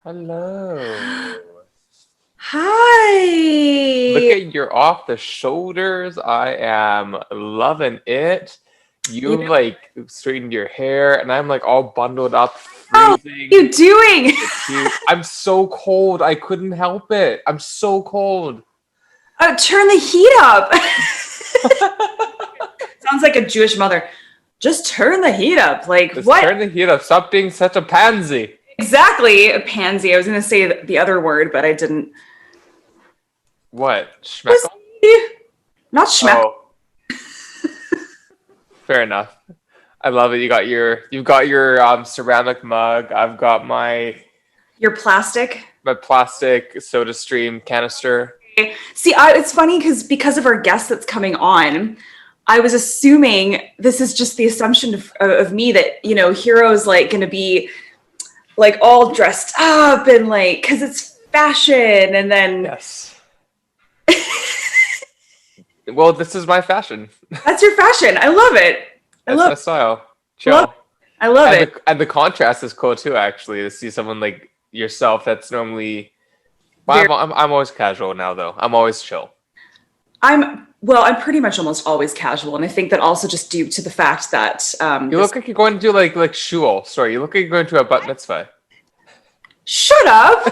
Hello. Look Hi. at you're off the shoulders. I am loving it. You You know, like straightened your hair, and I'm like all bundled up, what are freezing. you doing? The cute. I'm so cold. I couldn't help it. I'm so cold. Turn the heat up. Sounds like a Jewish mother. Just turn the heat up. Like Just what? turn the heat up. Stop being such a pansy. Exactly, a pansy. I was going to say the other word, but I didn't. What? Schmeckle? Pussy. Not schmeck. Oh, fair enough. I love it. You've got your ceramic mug. I've got Your plastic. my plastic soda stream canister. See, it's funny because of our guest that's coming on. I was assuming this is just the assumption of me that Hero's like going to be like all dressed up and like because it's fashion, and then Yes. Well, this is my fashion. that's your fashion. I love it. I That's love my style. love Chill. I love And it. the contrast is cool too, actually, to see someone like yourself that's normally. Well, Very, I'm always casual now, though. I'm always chill. I'm pretty much almost always casual, and I think that also just due to the fact that You look like you're going to do like shul. Sorry, you look like you're going to a bat mitzvah. shut up.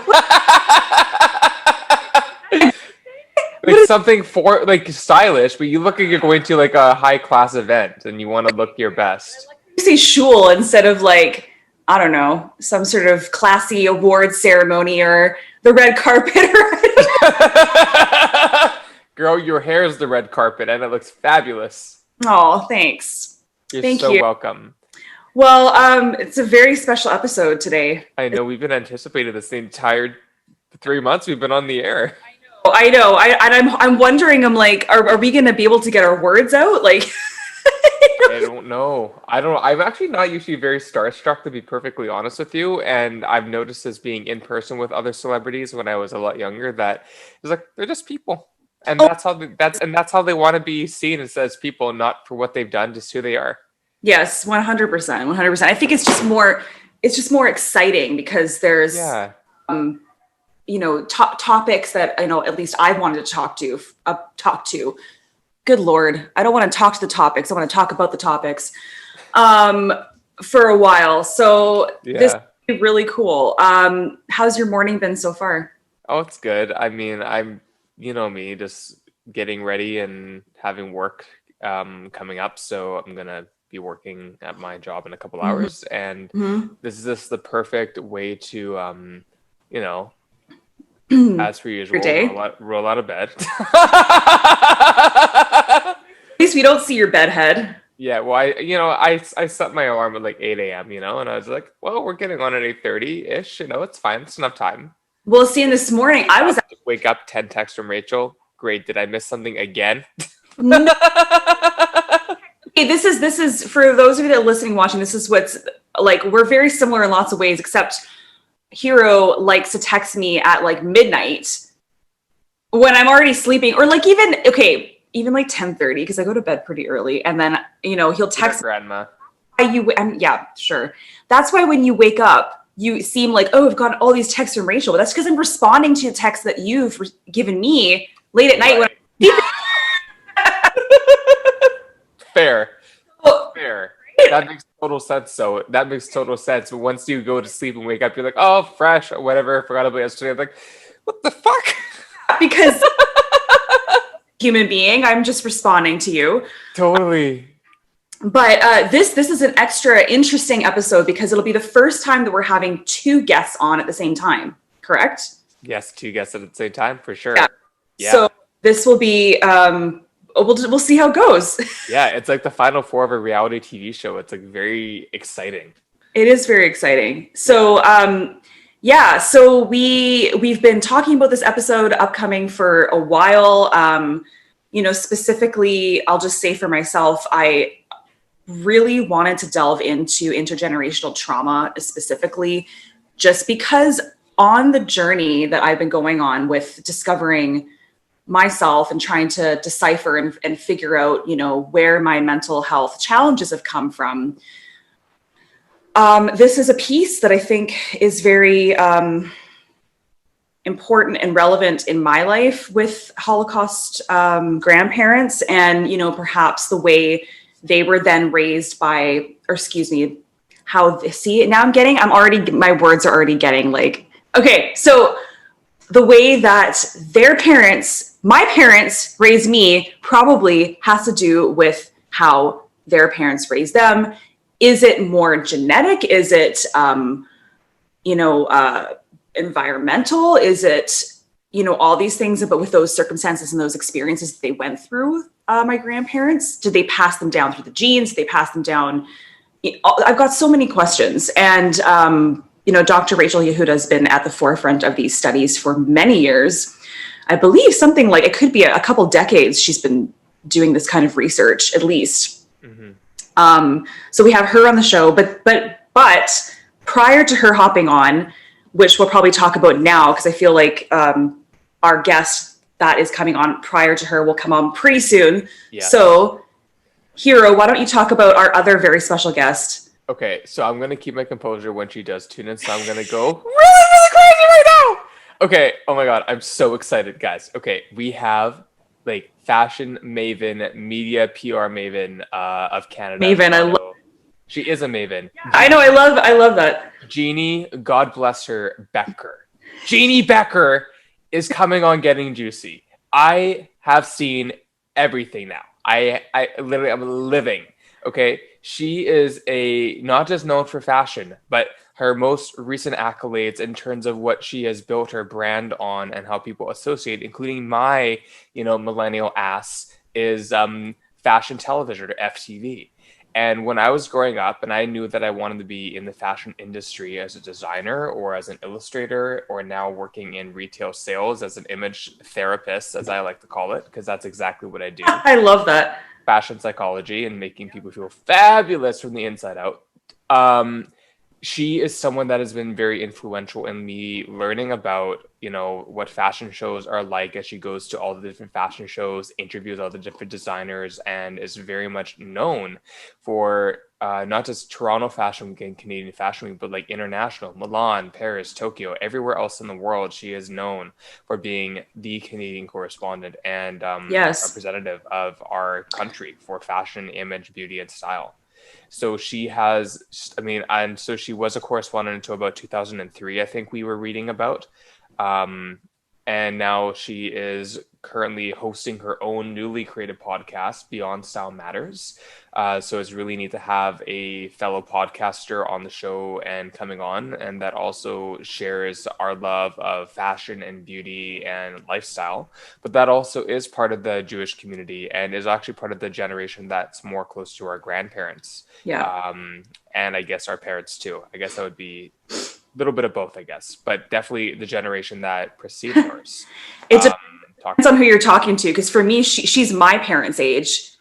Like something for like stylish, but you look like you're going to like a high class event and you want to look your best. You say shul instead of like I don't know, some sort of classy award ceremony or the red carpet. Girl, your hair is the red carpet and it looks fabulous. Oh, thanks. You're Thank so you. welcome. Well, it's a very special episode today. I know we've been anticipating this the entire 3 months we've been on the air. I know. I'm wondering. I'm like, are we going to be able to get our words out? Like, I don't know. I'm actually not usually very starstruck, to be perfectly honest with you. And I've noticed this being in person with other celebrities when I was a lot younger that it's like they're just people, and oh that's how they want to be seen as people, not for what they've done, just who they are. yes, 100%, 100%. I think it's just more exciting because there's Yeah. um, topics that I know at least I wanted to talk to. Good Lord, I don't want to talk to the topics. I want to talk about the topics um, for a while. So this Yeah. will be really cool. How's your morning been so far? Oh, it's good. I mean, you know me, just getting ready and having work coming up. So I'm gonna be working at my job in a couple Mm-hmm. hours, and Mm-hmm. this is just the perfect way to, you know, Your as per usual, day. roll out of bed. At least we don't see your bed head. Yeah, well, I set my alarm at like 8 a.m., and I was like, well, we're getting on at 8:30 ish. It's fine. It's enough time. Well, seeing this morning, I was Wake up, 10 texts from Rachel. Great. Did I miss something again? no, okay, this is for those of you that are listening, watching. This is what's like. We're very similar in lots of ways, except Hero likes to text me at like midnight when I'm already sleeping, or like even like 10:30 because I go to bed pretty early, and then he'll text Grandma. you. Yeah, sure. That's why when you wake up, you seem like, oh, I've got all these texts from Rachel, but that's because I'm responding to texts that you've given me late at night when Right. Fair. I'm Fair. That makes total sense. So that makes total sense. But once you go to sleep and wake up, you're like, oh, fresh, or whatever. I forgot about yesterday. I'm like, what the fuck? because human being, I'm just responding to you. Totally. But this is an extra interesting episode because it'll be the first time that we're having two guests on at the same time. Correct? Yes, two guests at the same time for sure. Yeah. Yeah. So this will be. We'll see how it goes. Yeah, it's like the final four of a reality TV show. It's like very exciting. It is very exciting. So yeah, so we've been talking about this episode upcoming for a while. Specifically, I'll just say for myself, I really wanted to delve into intergenerational trauma specifically, just because on the journey that I've been going on with discovering myself and trying to decipher and figure out, where my mental health challenges have come from, This is a piece that I think is very important and relevant in my life with Holocaust grandparents, and, you know, perhaps the way they were then raised by, or excuse me, how, see, now my words are already getting like, okay, so the way that their parents, my parents raised me, probably has to do with how their parents raised them. Is it more genetic? Is it, environmental? Is it, you know, all these things, but with those circumstances and those experiences that they went through, my grandparents, did they pass them down through the genes? Did they pass them down? I've got so many questions. And, Dr. Rachel Yehuda has been at the forefront of these studies for many years. I believe something like, it could be a couple decades she's been doing this kind of research, at least. Mm-hmm. So we have her on the show, but prior to her hopping on, which we'll probably talk about now, because I feel like our guest that is coming on prior to her will come on pretty soon. Yeah. So, Hero, why don't you talk about our other very special guest? Okay, so I'm going to keep my composure when she does tune in, so I'm going to go really crazy right now! Okay, oh my god, I'm so excited, guys. Okay, we have, like, fashion maven, media PR maven of Canada. Maven, I love. She is a maven. I know, I love that. Jeanne, God bless her, Beker. Jeanne Beker is coming on Getting Juicy. I have seen everything now. I literally am living. Okay, she is not just known for fashion, but her most recent accolades in terms of what she has built her brand on and how people associate, including my, millennial ass, is fashion television, or FTV. And when I was growing up and I knew that I wanted to be in the fashion industry as a designer or as an illustrator, or now working in retail sales as an image therapist, as I like to call it, because that's exactly what I do. I love that. Fashion psychology and making people feel fabulous from the inside out. She is someone that has been very influential in me learning about, what fashion shows are like, as she goes to all the different fashion shows, interviews all the different designers, and is very much known for not just Toronto Fashion Week and Canadian Fashion Week, but like international, Milan, Paris, Tokyo, everywhere else in the world. She is known for being the Canadian correspondent and representative of our country for fashion, image, beauty, and style. So she has, and so she was a correspondent until about 2003, I think we were reading about. And now she is currently hosting her own newly created podcast, Beyond Style Matters. So it's really neat to have a fellow podcaster on the show and coming on, and that also shares our love of fashion and beauty and lifestyle. But that also is part of the Jewish community and is actually part of the generation that's more close to our grandparents. Yeah. And I guess our parents too. I guess that would be a little bit of both, I guess, but definitely the generation that preceded ours. It depends on who you're talking to, because for me, she's my parents' age.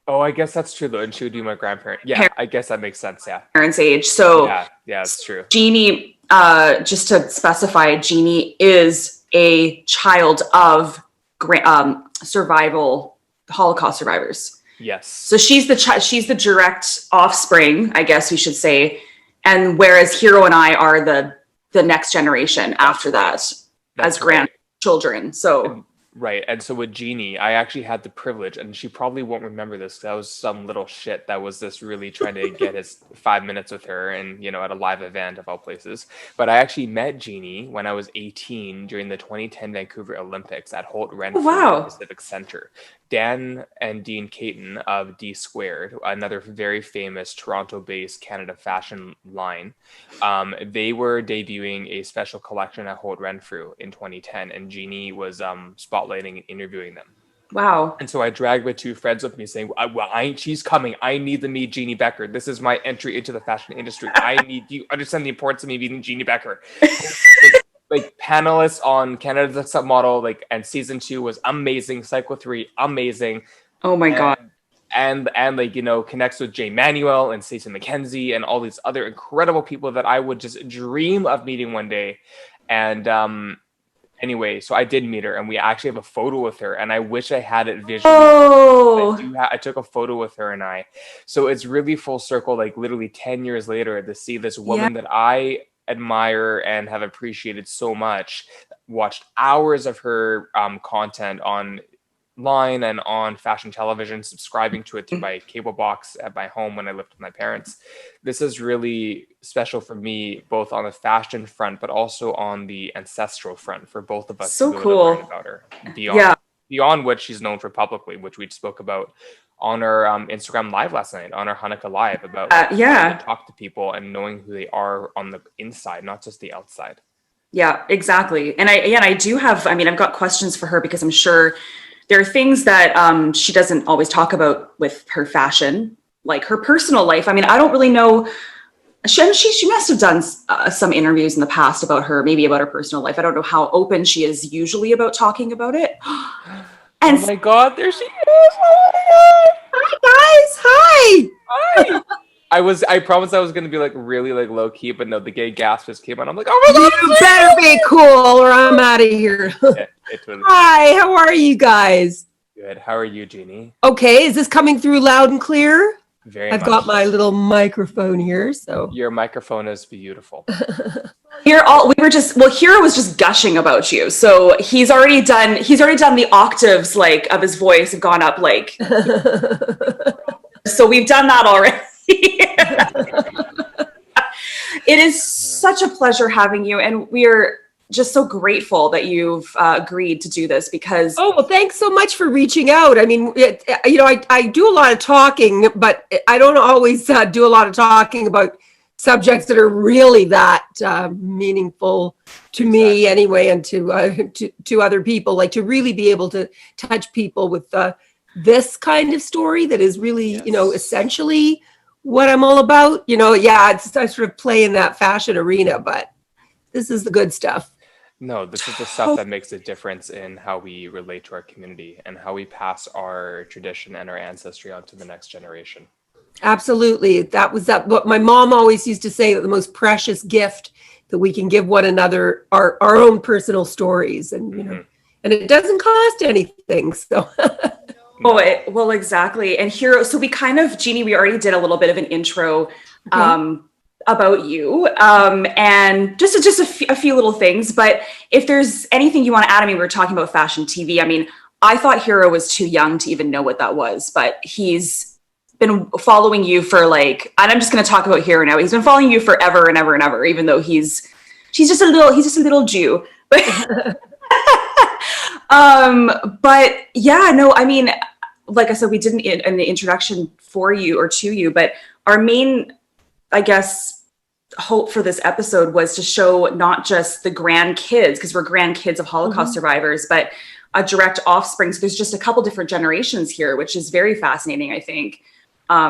Oh, I guess that's true though, and she would be my grandparent. Yeah, I guess that makes sense. Yeah, parents' age. So yeah, it's true. Jeanne, just to specify, Jeanne is a child of Holocaust survivors. Yes. So she's the direct offspring, I guess we should say, and whereas Hero and I are the next generation after that as grandchildren. So. Right. And so with Jeanne, I actually had the privilege, and she probably won't remember this, that was some little shit that was just really trying to get his 5 minutes with her and, at a live event of all places. But I actually met Jeanne when I was 18 during the 2010 Vancouver Olympics at Holt Renfrew Pacific Center. Dan and Dean Caton of D Squared, another very famous Toronto-based Canada fashion line, they were debuting a special collection at Holt Renfrew in 2010, and Jeanne was spotlighting and interviewing them. Wow. And so I dragged my two friends with me saying, she's coming. I need to meet Jeanne Beker. This is my entry into the fashion industry. You understand the importance of me meeting Jeanne Beker. Like panelists on Canada's Next Top Model, and season 2 was amazing. Cycle 3, amazing. Oh my god! And connects with Jay Manuel and Stacey McKenzie and all these other incredible people that I would just dream of meeting one day. And Anyway, so I did meet her, and we actually have a photo with her, and I wish I had it visually. Oh, I took a photo with her and I. So it's really full circle, like literally 10 years later, to see this woman that I admire and have appreciated so much, watched hours of her content online and on fashion television, subscribing to it through my cable box at my home when I lived with my parents. This is really special for me, both on the fashion front, but also on the ancestral front for both of us. So to cool. learn about her beyond what she's known for publicly, which we spoke about on our Instagram live last night, on our Hanukkah live, about how to talk to people and knowing who they are on the inside, not just the outside. Yeah, exactly. And I do have, I've got questions for her because I'm sure there are things that she doesn't always talk about with her fashion, like her personal life. I don't really know. She must have done some interviews in the past about her personal life. I don't know how open she is usually about talking about it. And oh my God, there she is! Oh my God! Hi, guys! Hi! I promised I was gonna be like really like low key, but no, the gay gasp just came out. I'm like, oh my God! You better be cool, or I'm out of here. Hi, how are you guys? Good. How are you, Jeannie? Okay, is this coming through loud and clear? I've got my little microphone here, so your microphone is beautiful. Hero was just gushing about you. So he's already done the octaves like of his voice have gone up like so we've done that already. It is such a pleasure having you, and we're just so grateful that you've agreed to do this because... Oh, well, thanks so much for reaching out. I do a lot of talking, but I don't always do a lot of talking about subjects that are really that meaningful to me anyway, and to other people, like to really be able to touch people with this kind of story that is really, essentially what I'm all about. I sort of play in that fashion arena, but this is the good stuff. No, this is the stuff that makes a difference in how we relate to our community and how we pass our tradition and our ancestry on to the next generation. Absolutely. That was what my mom always used to say, that the most precious gift that we can give one another are our own personal stories. And, and it doesn't cost anything. So. Well, exactly. And Hero, so we Jeannie, we already did a little bit of an intro about you and just a few little things. But if there's anything you want to add, we were talking about fashion TV. I thought Hero was too young to even know what that was, but he's been following you for and I'm just going to talk about Hero now. He's been following you forever and ever and ever, even though he's just a little Jew. But but yeah, no, like I said, we didn't in the introduction for you or to you, but our main, I guess, hope for this episode was to show not just the grandkids, because we're grandkids of Holocaust survivors, but a direct offspring. So there's just a couple different generations here, which is very fascinating, I think. I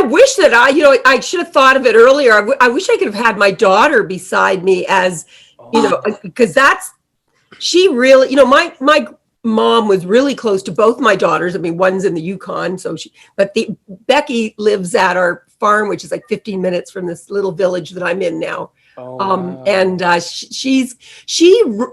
wish that I should have thought of it earlier. I wish I could have had my daughter beside me as, because she really, my mom was really close to both my daughters. One's in the Yukon, but Becky lives at our farm, which is like 15 minutes from this little village that I'm in now. Wow. And she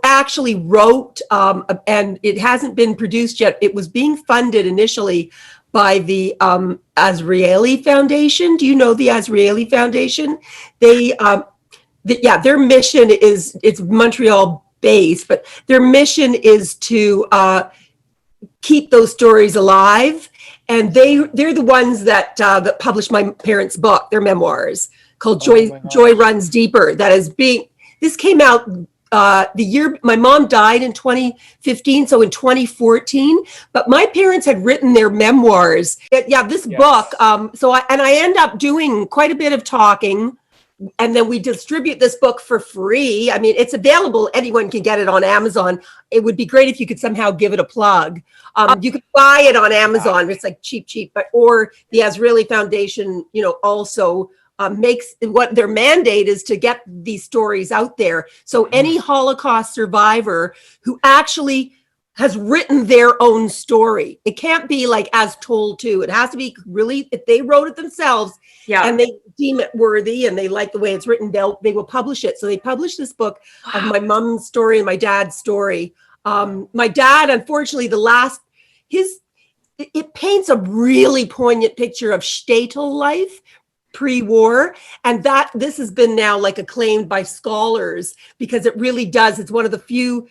actually wrote, and it hasn't been produced yet. It was being funded initially by the Azrieli Foundation. Do you know the Azrieli Foundation? Their mission it's Montreal based, but their mission is to keep those stories alive. And they're the ones that published my parents' book, their memoirs, called Joy Runs Deeper. This came out the year my mom died in 2015, so in 2014. But my parents had written their memoirs. This book. I end up doing quite a bit of talking. And then we distribute this book for free. It's available. Anyone can get it on Amazon. It would be great if you could somehow give it a plug. You could buy it on Amazon. It's like cheap, or the Azrieli Foundation, also makes what their mandate is to get these stories out there. So any Holocaust survivor who actually has written their own story. It can't be like as told to. It has to be really, if they wrote it themselves and they deem it worthy and they like the way it's written, they will publish it. So they published this book of my mom's story and my dad's story. My dad, unfortunately, it paints a really poignant picture of shtetl life pre-war, and that this has been now like acclaimed by scholars because it really does. It's one of the few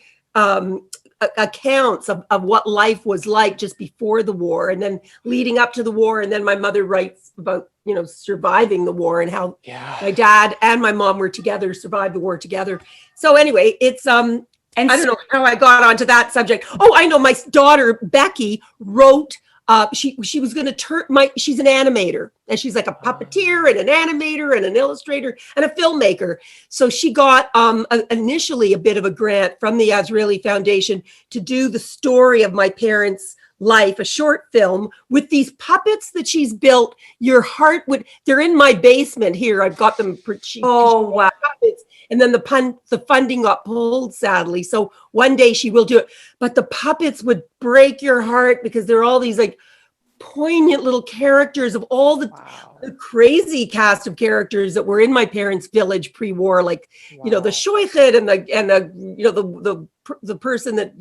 accounts of what life was like just before the war and then leading up to the war. And then my mother writes about, surviving the war and how my dad and my mom were together, survived the war together. So anyway, it's and I don't know how I got onto that subject. Oh, I know, my daughter Becky wrote she was going to she's an animator, and she's like a puppeteer and an animator and an illustrator and a filmmaker. So she got initially a bit of a grant from the Azrieli Foundation to do the story of my parents' life, a short film with these puppets that she's built. They're in my basement here. I've got them. Wow. Puppets. And then the funding got pulled, sadly. So one day she will do it. But the puppets would break your heart because they're all these like poignant little characters of all the crazy cast of characters that were in my parents' village pre-war, like the shoichet and the person that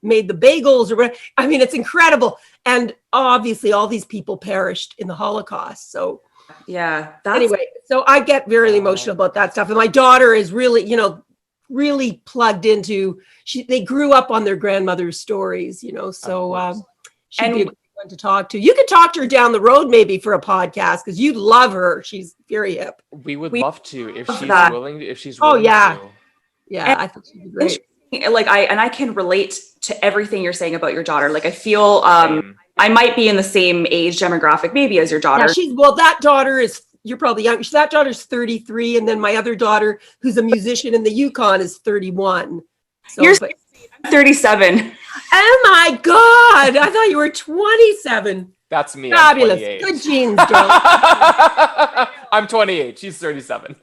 made the bagels or whatever. I mean, it's incredible. And obviously, all these people perished in the Holocaust. So. Anyway, so I get very emotional about that stuff. And my daughter is really, really plugged into, they grew up on their grandmother's stories, so she'd be a great one to talk to. You could talk to her down the road maybe for a podcast because you'd love her. She's very hip. We would love to if she's willing to. Yeah, I think she'd be great. Like I can relate to everything you're saying about your daughter. Like I feel I might be in the same age demographic maybe as your daughter. Yeah, that daughter is, you're probably young. That daughter's 33. And then my other daughter, who's a musician in the Yukon, is 31. So, you're 37. Oh my God. I thought you were 27. That's me. Fabulous. Good genes, girl. I'm 28. She's 37.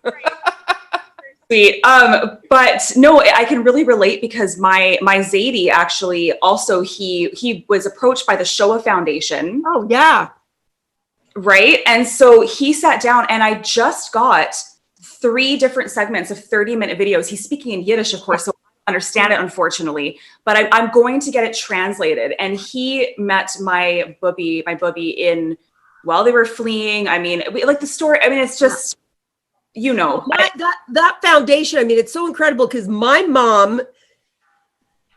Sweet. But no, I can really relate because my Zadie actually also, he was approached by the Shoah Foundation. Oh yeah. Right. And so he sat down and I just got 3 different segments of 30-minute videos. He's speaking in Yiddish, of course, so I don't understand it, unfortunately, but I'm going to get it translated. And he met my bubby while they were fleeing. I mean, like the story, I mean, it's just, that foundation, I mean, it's so incredible because my mom,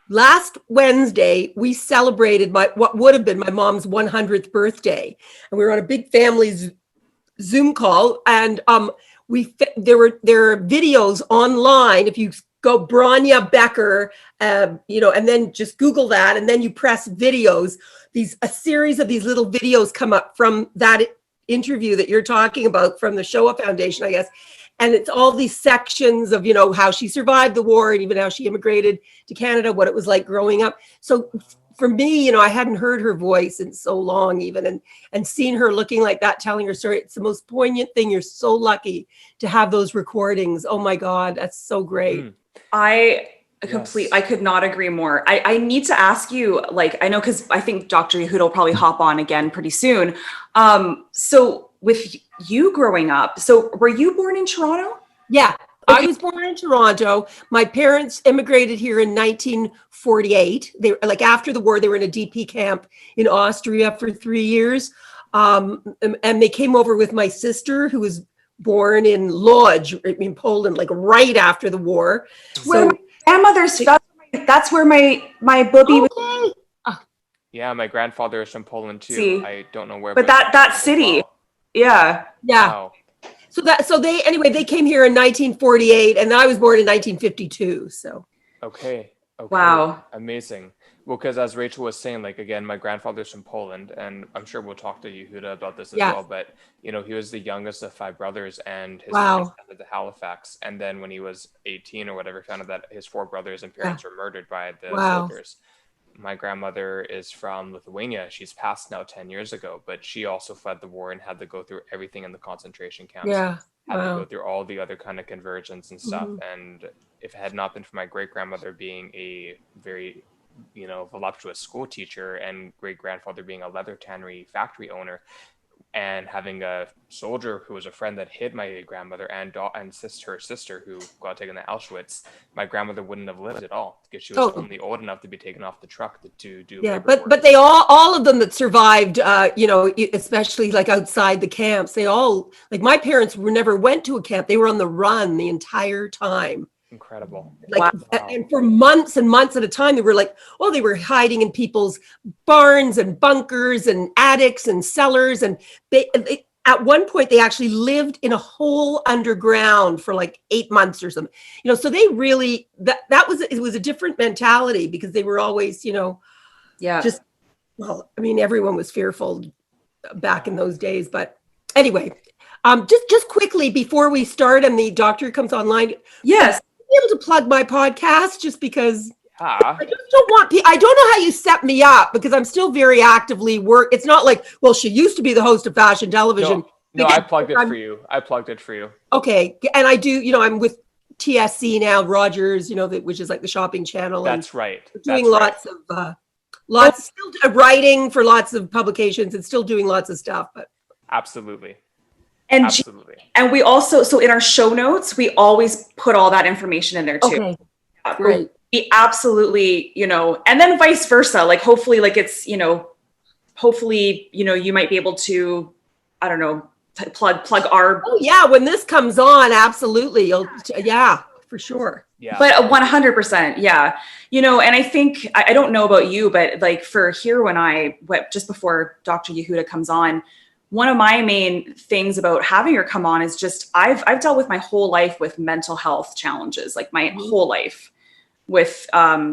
last Wednesday, we celebrated what would have been my mom's 100th birthday. And we were on a big family Zoom call. And there are videos online. If you go Jeanne Beker, and then just Google that, and then you press videos, a series of these little videos come up from that interview that you're talking about from the Shoah Foundation, I guess. And it's all these sections of, how she survived the war and even how she immigrated to Canada, what it was like growing up. So for me, I hadn't heard her voice in so long even, and seen her looking like that, telling her story. It's the most poignant thing. You're so lucky to have those recordings. Oh my God, that's so great. I could not agree more. I need to ask you, like, I know, because I think Dr. Yehuda will probably hop on again pretty soon. So with you growing up, so were you born in Toronto? Yeah, okay. I was born in Toronto. My parents immigrated here in 1948. They were like, after the war, they were in a DP camp in Austria for 3 years. And they came over with my sister, who was born in Lodz in Poland, like right after the war. So grandmother's, that's where my bubby was. Yeah, my grandfather is from Poland too. See, I don't know where, but that city. Yeah. Wow. So they came here in 1948, and I was born in 1952. So. Okay. Wow. Amazing. Well, because as Rachel was saying, like, again, my grandfather's from Poland, and I'm sure we'll talk to Yehuda about this as well. But he was the youngest of 5 brothers, and his parents moved to Halifax. And then when he was 18 or whatever, found out that his 4 brothers and parents were murdered by the soldiers. My grandmother is from Lithuania. She's passed now 10 years ago, but she also fled the war and had to go through everything in the concentration camps. Had to go through all the other kind of conversions and stuff. And if it had not been for my great grandmother being a very voluptuous school teacher and great grandfather being a leather tannery factory owner, and having a soldier who was a friend that hid my grandmother and her sister who got taken to Auschwitz, my grandmother wouldn't have lived at all because she was only old enough to be taken off the truck to do labor work. But they all of them that survived, especially like outside the camps, they all, like my parents never went to a camp. They were on the run the entire time. Incredible. Like, wow. And for months and months at a time, they were hiding in people's barns and bunkers and attics and cellars. And they at one point, they actually lived in a hole underground for like 8 months or something. So they really, it was a different mentality because they were always, everyone was fearful back in those days. But anyway, just quickly before we start and the doctor comes online. Yes. Be able to plug my podcast just because I just don't want I don't know how you set me up because I'm still very actively It's not like, well, she used to be the host of fashion television. No, I plugged it for you. Okay. And I do, I'm with Ptsd now, Rogers, which is like the shopping channel. That's right. Doing lots still writing for lots of publications and still doing lots of stuff, but absolutely. And we also, so in our show notes, we always put all that information in there too. Okay. Great. We absolutely, and then vice versa. Like hopefully, like it's, hopefully, you might be able to, I don't know, plug our. Oh yeah, when this comes on, absolutely. For sure. Yeah. But 100%, yeah. And I think I don't know about you, but like for Hero and I, just before Dr. Yehuda comes on. One of my main things about having her come on is just I've dealt with my whole life with mental health challenges, like my whole life with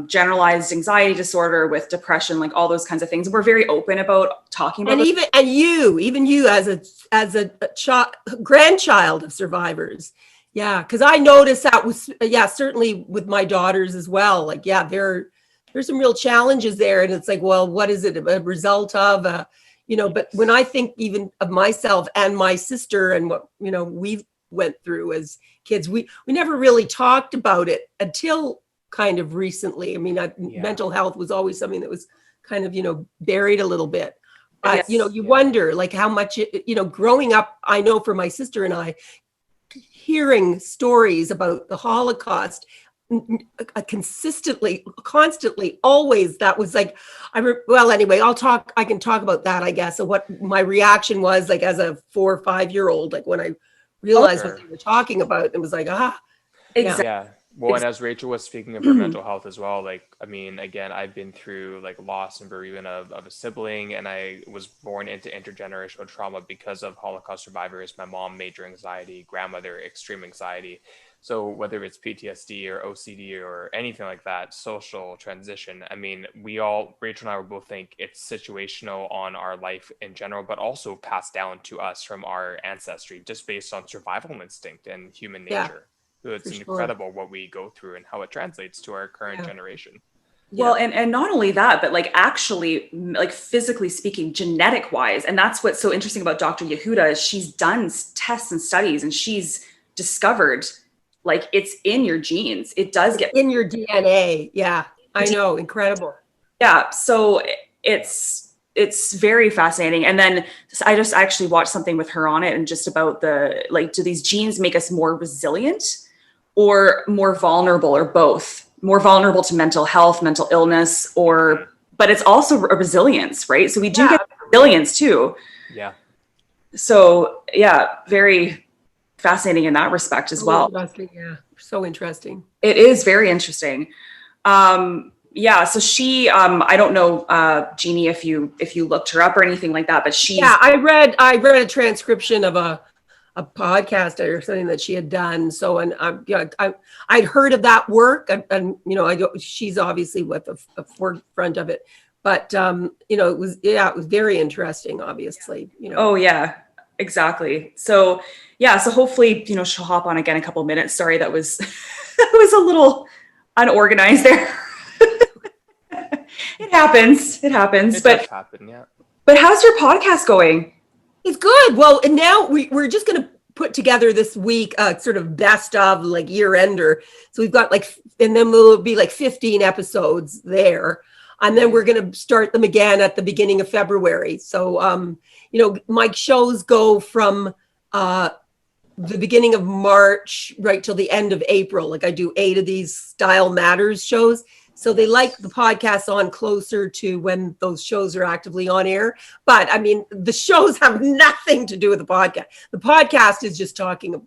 generalized anxiety disorder, with depression, like all those kinds of things. We're very open about talking about and even you as a grandchild of survivors. Yeah, because I noticed that was certainly with my daughters as well. Like there's some real challenges there, and it's like, well, what is it a result of? But when I think even of myself and my sister and what, we went through as kids, we never really talked about it until kind of recently. I mean, mental health was always something that was kind of, buried a little bit. But, you wonder like how much, growing up, I know for my sister and I, hearing stories about the Holocaust, constantly, always, that was like, anyway, I can talk about that, I guess. So what my reaction was like as a 4 or 5 year old, like when I realized what they were talking about, it was like, exactly. Yeah. Well, and as Rachel was speaking of her mental health as well, like, I mean, again, I've been through like loss and bereavement of a sibling, and I was born into intergenerational trauma because of Holocaust survivors. My mom, major anxiety, grandmother, extreme anxiety. So whether it's PTSD or OCD or anything like that, social transition, I mean, Rachel and I both think it's situational on our life in general, but also passed down to us from our ancestry, just based on survival instinct and human nature. So it's incredible what we go through and how it translates to our current generation. Well, and not only that, but like actually, like physically speaking, genetic wise, and that's what's so interesting about Dr. Yehuda is she's done tests and studies, and she's discovered like it's in your genes. It does get in your DNA. Yeah, I know. Incredible. Yeah. So it's very fascinating. And then I just actually watched something with her on it and just about do these genes make us more resilient or more vulnerable, or both? More vulnerable to mental health, mental illness, but it's also a resilience, right? So we do get resilience too. Yeah. So very fascinating in that respect as well. Interesting, yeah. So interesting. It is very interesting. So she, I don't know, Jeannie, if you looked her up or anything like that, but she's. Yeah, I read a transcription of a podcast or something that she had done. So, and I'd heard of that work, and she's obviously with the forefront of it, but it was very interesting, obviously. Oh yeah, exactly. So so hopefully she'll hop on again in a couple of minutes. Sorry, that was a little unorganized there. It happens. It does happen, yeah. But how's your podcast going? It's good. Well, and now we're just going to put together this week sort of best of like year ender. So we've got like and then there'll be like 15 episodes there. And then we're going to start them again at the beginning of February. So, my shows go from the beginning of March right till the end of April. Like I do 8 of these Style Matters shows. So they like the podcasts on closer to when those shows are actively on air. But I mean, the shows have nothing to do with the podcast. The podcast is just talking,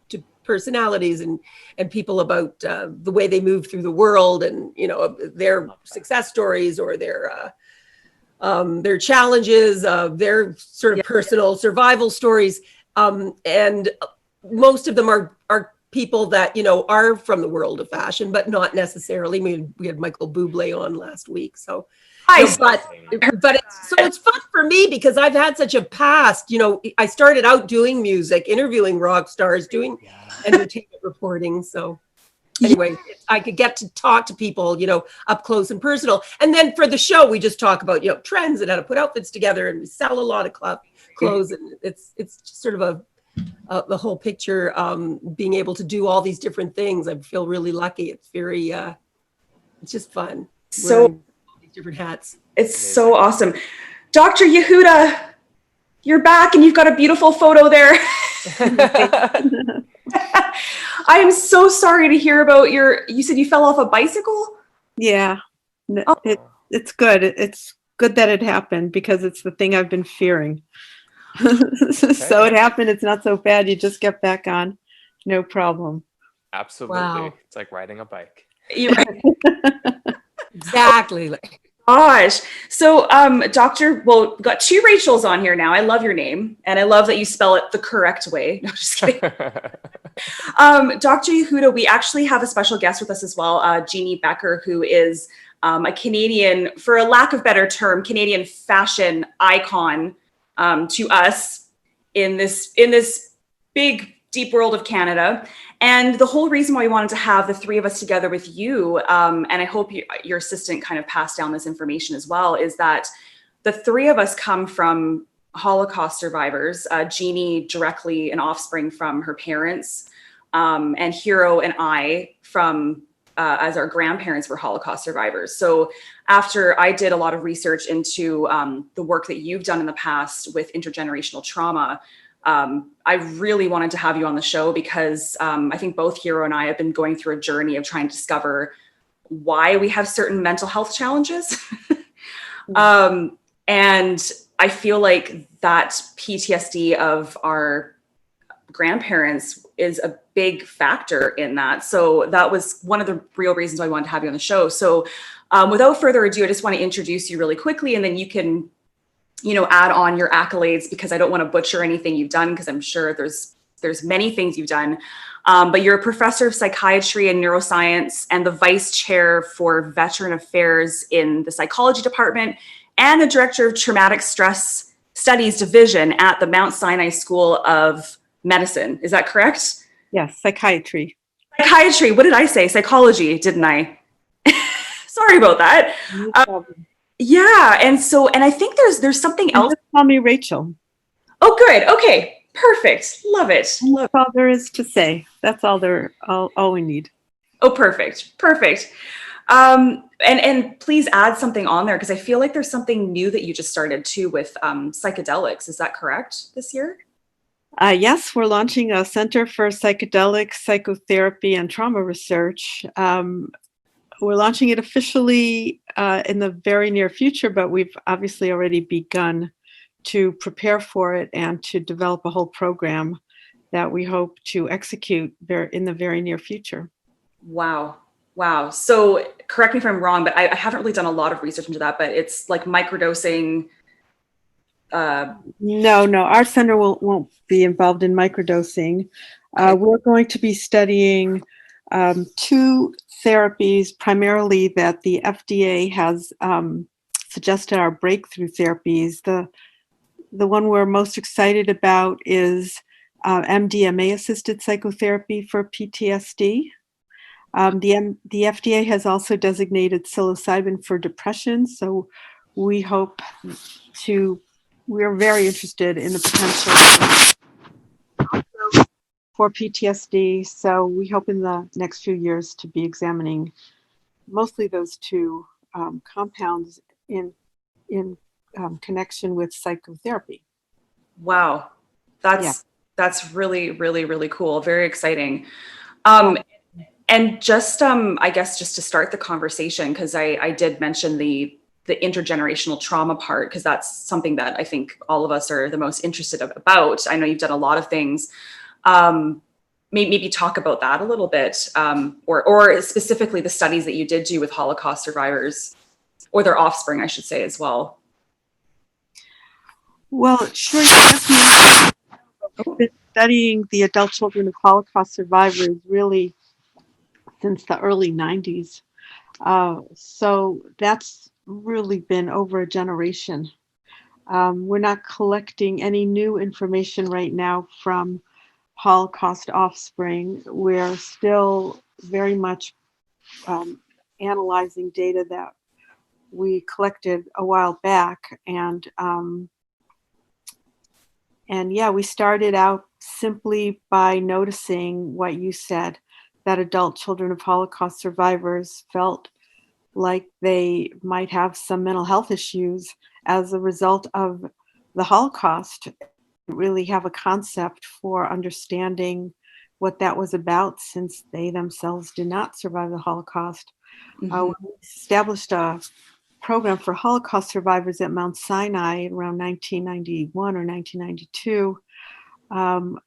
to personalities and people about the way they move through the world and, their success stories or their challenges, their sort of personal survival stories. And most of them are people that, are from the world of fashion, but not necessarily. We had Michael Bublé on last week. So, but it's fun for me because I've had such a past, I started out doing music, interviewing rock stars, doing entertainment reporting. So anyway, I could get to talk to people, up close and personal. And then for the show, we just talk about, trends and how to put outfits together, and we sell a lot of clothes. And it's just sort of the whole picture, being able to do all these different things. I feel really lucky. It's very, it's just fun. So all these different hats. It's so awesome. Dr. Yehuda, you're back and you've got a beautiful photo there. I am so sorry to hear about you said you fell off a bicycle? Yeah, it's good. It's good that it happened because it's the thing I've been fearing. So it happened. It's not so bad. You just get back on. No problem. Absolutely. Wow. It's like riding a bike. You're right. Exactly. Gosh. So, we got 2 Rachels on here now. I love your name. And I love that you spell it the correct way. No, just kidding. Dr. Yehuda, we actually have a special guest with us as well, Jeanne Beker, who is a Canadian, for a lack of better term, Canadian fashion icon to us in this big, deep world of Canada. And the whole reason why we wanted to have the 3 of us together with you, and I hope your assistant kind of passed down this information as well, is that the 3 of us come from Holocaust survivors. Jeanne directly an offspring from her parents, and Hero and I from as our grandparents were Holocaust survivors. So after I did a lot of research into the work that you've done in the past with intergenerational trauma, I really wanted to have you on the show because I think both Hero and I have been going through a journey of trying to discover why we have certain mental health challenges. And I feel like that PTSD of our grandparents is a big factor in that. So that was one of the real reasons why I wanted to have you on the show. So without further ado, I just want to introduce you really quickly, and then you can add on your accolades, because I don't want to butcher anything you've done, because I'm sure there's many things you've done. But you're a professor of psychiatry and neuroscience and the vice chair for veteran affairs in the psychology department and the director of traumatic stress studies division at the Mount Sinai School of Medicine. Is that correct? Yes, psychiatry. Psychiatry. What did I say? Psychology, didn't I? Sorry about that. No problem. Yeah, and I think there's something else. Just call me Rachel. Oh, good. Okay, perfect. Love it. That's all there is to say. That's all we need. Oh, perfect. And please add something on there, because I feel like there's something new that you just started too with psychedelics. Is that correct this year? Yes, we're launching a Center for Psychedelic, Psychotherapy, and Trauma Research. We're launching it officially in the very near future, but we've obviously already begun to prepare for it and to develop a whole program that we hope to execute in the very near future. Wow. So correct me if I'm wrong, but I haven't really done a lot of research into that, but it's like microdosing. No, our center won't be involved in microdosing. We're going to be studying 2 therapies primarily that the FDA has suggested are breakthrough therapies. The one we're most excited about is Mdma assisted psychotherapy for PTSD. The FDA has also designated psilocybin for depression, so we're very interested in the potential for PTSD. So we hope in the next few years to be examining mostly those two compounds in connection with psychotherapy. Wow. Yeah. That's really, really, really cool. Very exciting. And just I guess just to start the conversation, because I did mention the intergenerational trauma part, because that's something that I think all of us are the most interested about. I know you've done a lot of things. Maybe talk about that a little bit, or specifically the studies that you did do with Holocaust survivors, or their offspring, I should say, as well. Well, sure. Yes, I've been studying the adult children of Holocaust survivors really since the early 90s. So that's really been over a generation. We're not collecting any new information right now from Holocaust offspring. We're still very much analyzing data that we collected a while back. And yeah, we started out simply by noticing what you said, that adult children of Holocaust survivors felt like they might have some mental health issues as a result of the Holocaust. Really have a concept for understanding what that was about, since they themselves did not survive the Holocaust. We established a program for Holocaust survivors at Mount Sinai around 1991 or 1992.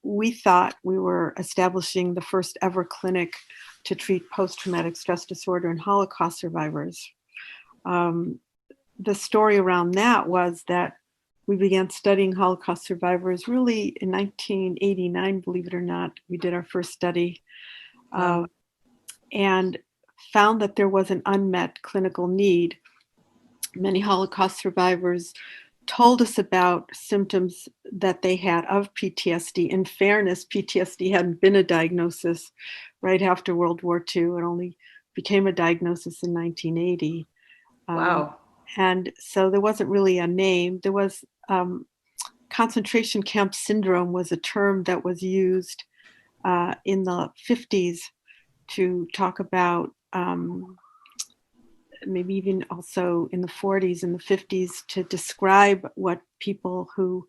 We thought we were establishing the first ever clinic to treat post-traumatic stress disorder in Holocaust survivors. The story around that was that we began studying Holocaust survivors really in 1989, believe it or not. We did our first study and found that there was an unmet clinical need. Many Holocaust survivors told us about symptoms that they had of PTSD. In fairness, PTSD hadn't been a diagnosis right after World War II. It only became a diagnosis in 1980. Wow. And so there wasn't really a name. There was concentration camp syndrome was a term that was used in the 50s to talk about maybe even also in the 40s and the 50s to describe what people who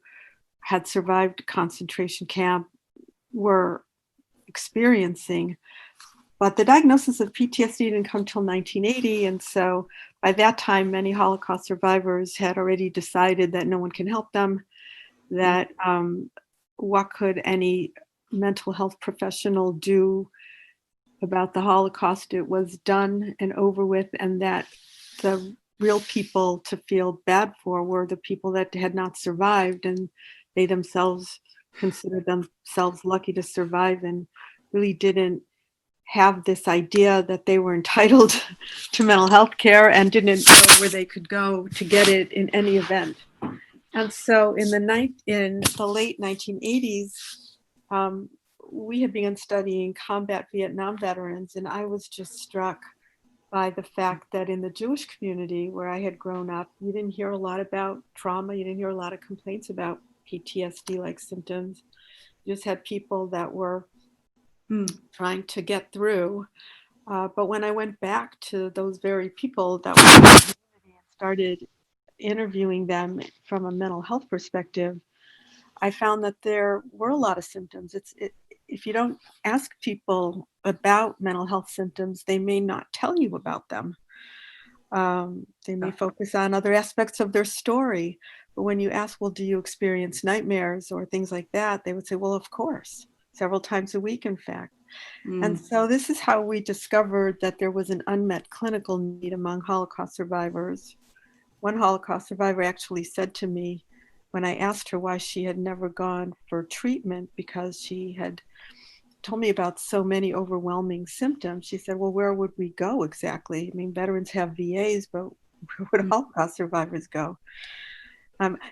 had survived concentration camp were experiencing. But the diagnosis of PTSD didn't come till 1980. And so by that time, many Holocaust survivors had already decided that no one can help them, that what could any mental health professional do about the Holocaust? It was done and over with, and that the real people to feel bad for were the people that had not survived, and they themselves considered themselves lucky to survive and really didn't have this idea that they were entitled to mental health care and didn't know where they could go to get it in any event. And so in the late 1980s, we had begun studying combat Vietnam veterans, and I was just struck by the fact that in the Jewish community where I had grown up, you didn't hear a lot about trauma. You didn't hear a lot of complaints about PTSD-like symptoms. You just had people that were trying to get through. But when I went back to those very people that were in the community and started interviewing them from a mental health perspective, I found that there were a lot of symptoms. If you don't ask people about mental health symptoms, they may not tell you about them. They may focus on other aspects of their story. But when you ask, well, do you experience nightmares or things like that? They would say, well, of course, several times a week, in fact. And so this is how we discovered that there was an unmet clinical need among Holocaust survivors. One Holocaust survivor actually said to me, when I asked her why she had never gone for treatment because she had told me about so many overwhelming symptoms, she said, well, where would we go exactly? I mean, veterans have VAs, but where would Holocaust survivors go?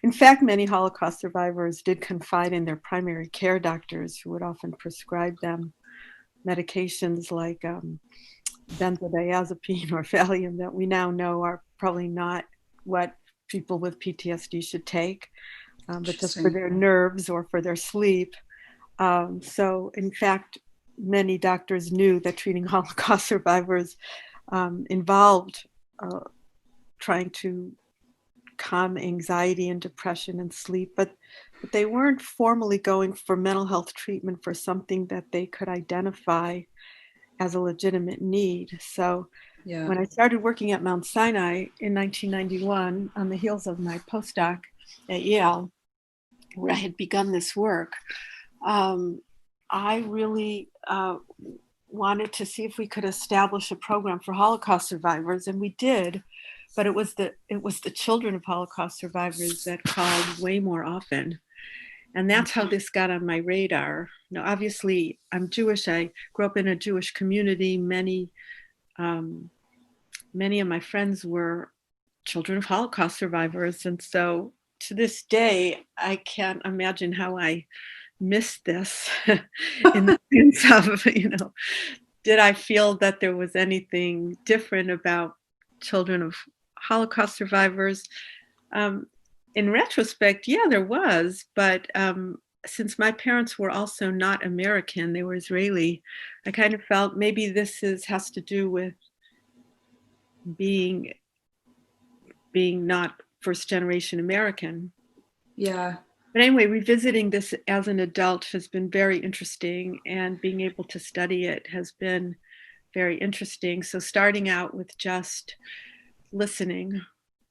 In fact, many Holocaust survivors did confide in their primary care doctors, who would often prescribe them medications like benzodiazepine or Valium that we now know are probably not what people with PTSD should take, but just for their nerves or for their sleep. So, in fact, many doctors knew that treating Holocaust survivors involved trying to calm anxiety and depression and sleep, but they weren't formally going for mental health treatment for something that they could identify as a legitimate need. So Yeah. when I started working at Mount Sinai in 1991 on the heels of my postdoc at Yale, where I had begun this work, I really wanted to see if we could establish a program for Holocaust survivors, and we did. But it was the children of Holocaust survivors that called way more often, and that's how this got on my radar. Now, obviously, I'm Jewish. I grew up in a Jewish community. Many of my friends were children of Holocaust survivors, and so to this day, I can't imagine how I missed this in the sense of, did I feel that there was anything different about children of Holocaust survivors? In retrospect, yeah, there was, but since my parents were also not American, they were Israeli, I kind of felt maybe this has to do with being not first generation American. Yeah. But anyway, revisiting this as an adult has been very interesting, and being able to study it has been very interesting. So starting out with just listening,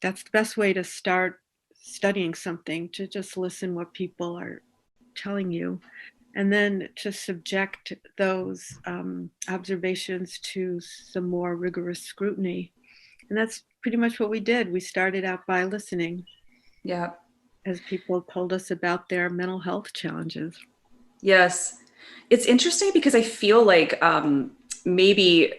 that's the best way to start studying something, to just listen what people are telling you, and then to subject those observations to some more rigorous scrutiny. And that's pretty much what we did. We started out by listening. Yeah. As people told us about their mental health challenges. Yes. It's interesting because I feel like maybe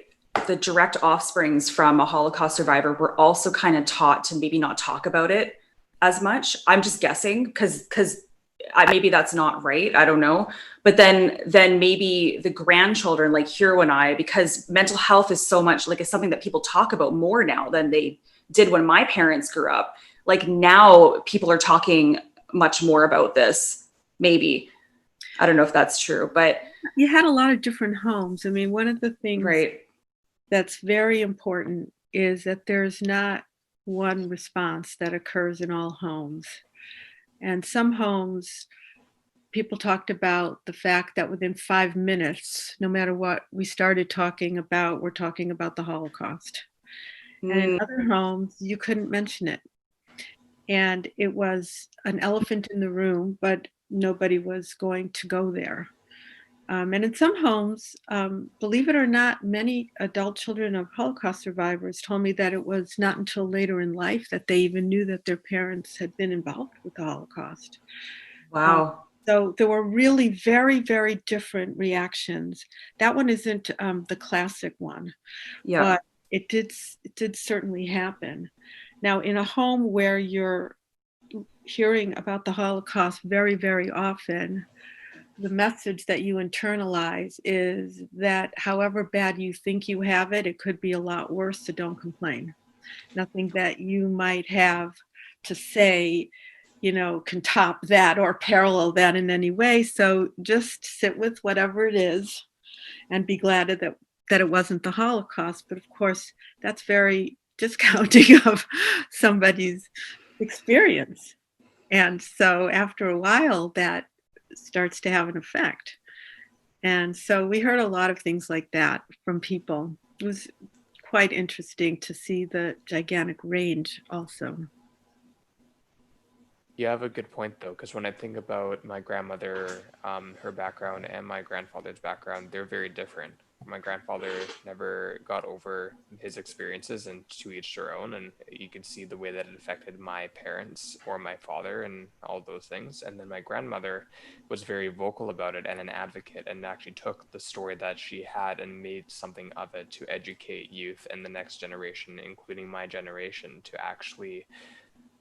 the direct offsprings from a Holocaust survivor were also kind of taught to maybe not talk about it as much. I'm just guessing because maybe that's not right. I don't know. But then maybe the grandchildren like Hero and I, because mental health is so much like it's something that people talk about more now than they did when my parents grew up. Like now people are talking much more about this, maybe. I don't know if that's true, but you had a lot of different homes. I mean, one of the things right. that's very important is that there's not one response that occurs in all homes. And some homes, people talked about the fact that within 5 minutes, no matter what we started talking about, we're talking about the Holocaust. And in other homes, you couldn't mention it. And it was an elephant in the room, but nobody was going to go there. And in some homes, believe it or not, many adult children of Holocaust survivors told me that it was not until later in life that they even knew that their parents had been involved with the Holocaust. Wow. So there were really very, very different reactions. That one isn't the classic one, Yeah. but it did certainly happen. Now, in a home where you're hearing about the Holocaust very, very often, the message that you internalize is that however bad you think you have it, it could be a lot worse, so don't complain. Nothing that you might have to say, can top that or parallel that in any way. So just sit with whatever it is and be glad that it wasn't the Holocaust. But of course, that's very discounting of somebody's experience. And so after a while, that starts to have an effect. And so we heard a lot of things like that from people. It was quite interesting to see the gigantic range also. You have a good point, though, because when I think about my grandmother, her background and my grandfather's background, they're very different. My grandfather never got over his experiences, and to each their own. And you can see the way that it affected my parents or my father and all those things. And then my grandmother was very vocal about it and an advocate, and actually took the story that she had and made something of it to educate youth and the next generation, including my generation, to actually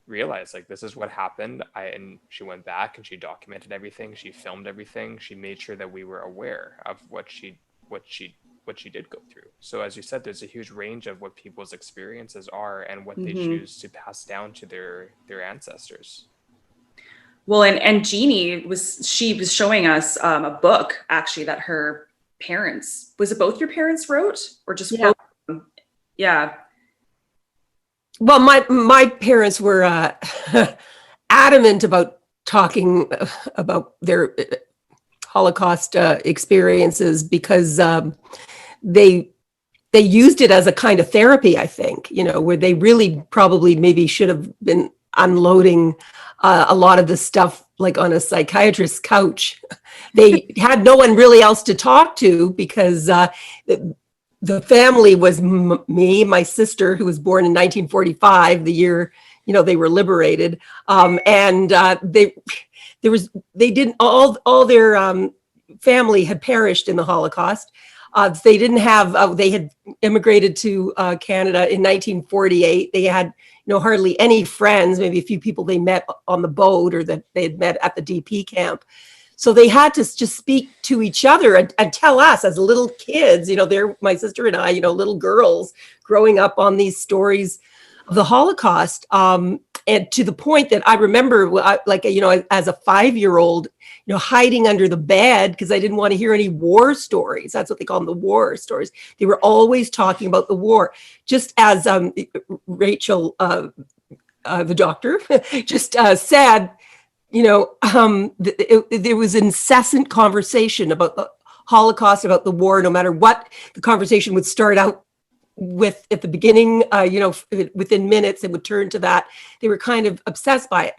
realize like this is what happened. And she went back and she documented everything, she filmed everything, she made sure that we were aware of what she did go through. So as you said, there's a huge range of what people's experiences are and what they choose to pass down to their ancestors. Well, and Jeannie she was showing us a book actually that her parents, was it both your parents wrote or just Yeah. both? Yeah. Well, my parents were adamant about talking about their Holocaust experiences because they used it as a kind of therapy, I think, where they really probably maybe should have been unloading a lot of the stuff like on a psychiatrist's couch. They had no one really else to talk to because the family was me, my sister, who was born in 1945, the year they were liberated, and they didn't all their family had perished in the Holocaust. They didn't have they had immigrated to Canada in 1948. They had hardly any friends, maybe a few people they met on the boat or that they had met at the DP camp. So they had to just speak to each other and tell us as little kids, they're my sister and I, little girls growing up on these stories of the Holocaust. And to the point that I remember, as a 5-year-old, hiding under the bed because I didn't want to hear any war stories. That's what they call them, the war stories. They were always talking about the war, just as Rachel, the doctor, just said. There was incessant conversation about the Holocaust, about the war, no matter what the conversation would start out with at the beginning, within minutes, it would turn to that. They were kind of obsessed by it.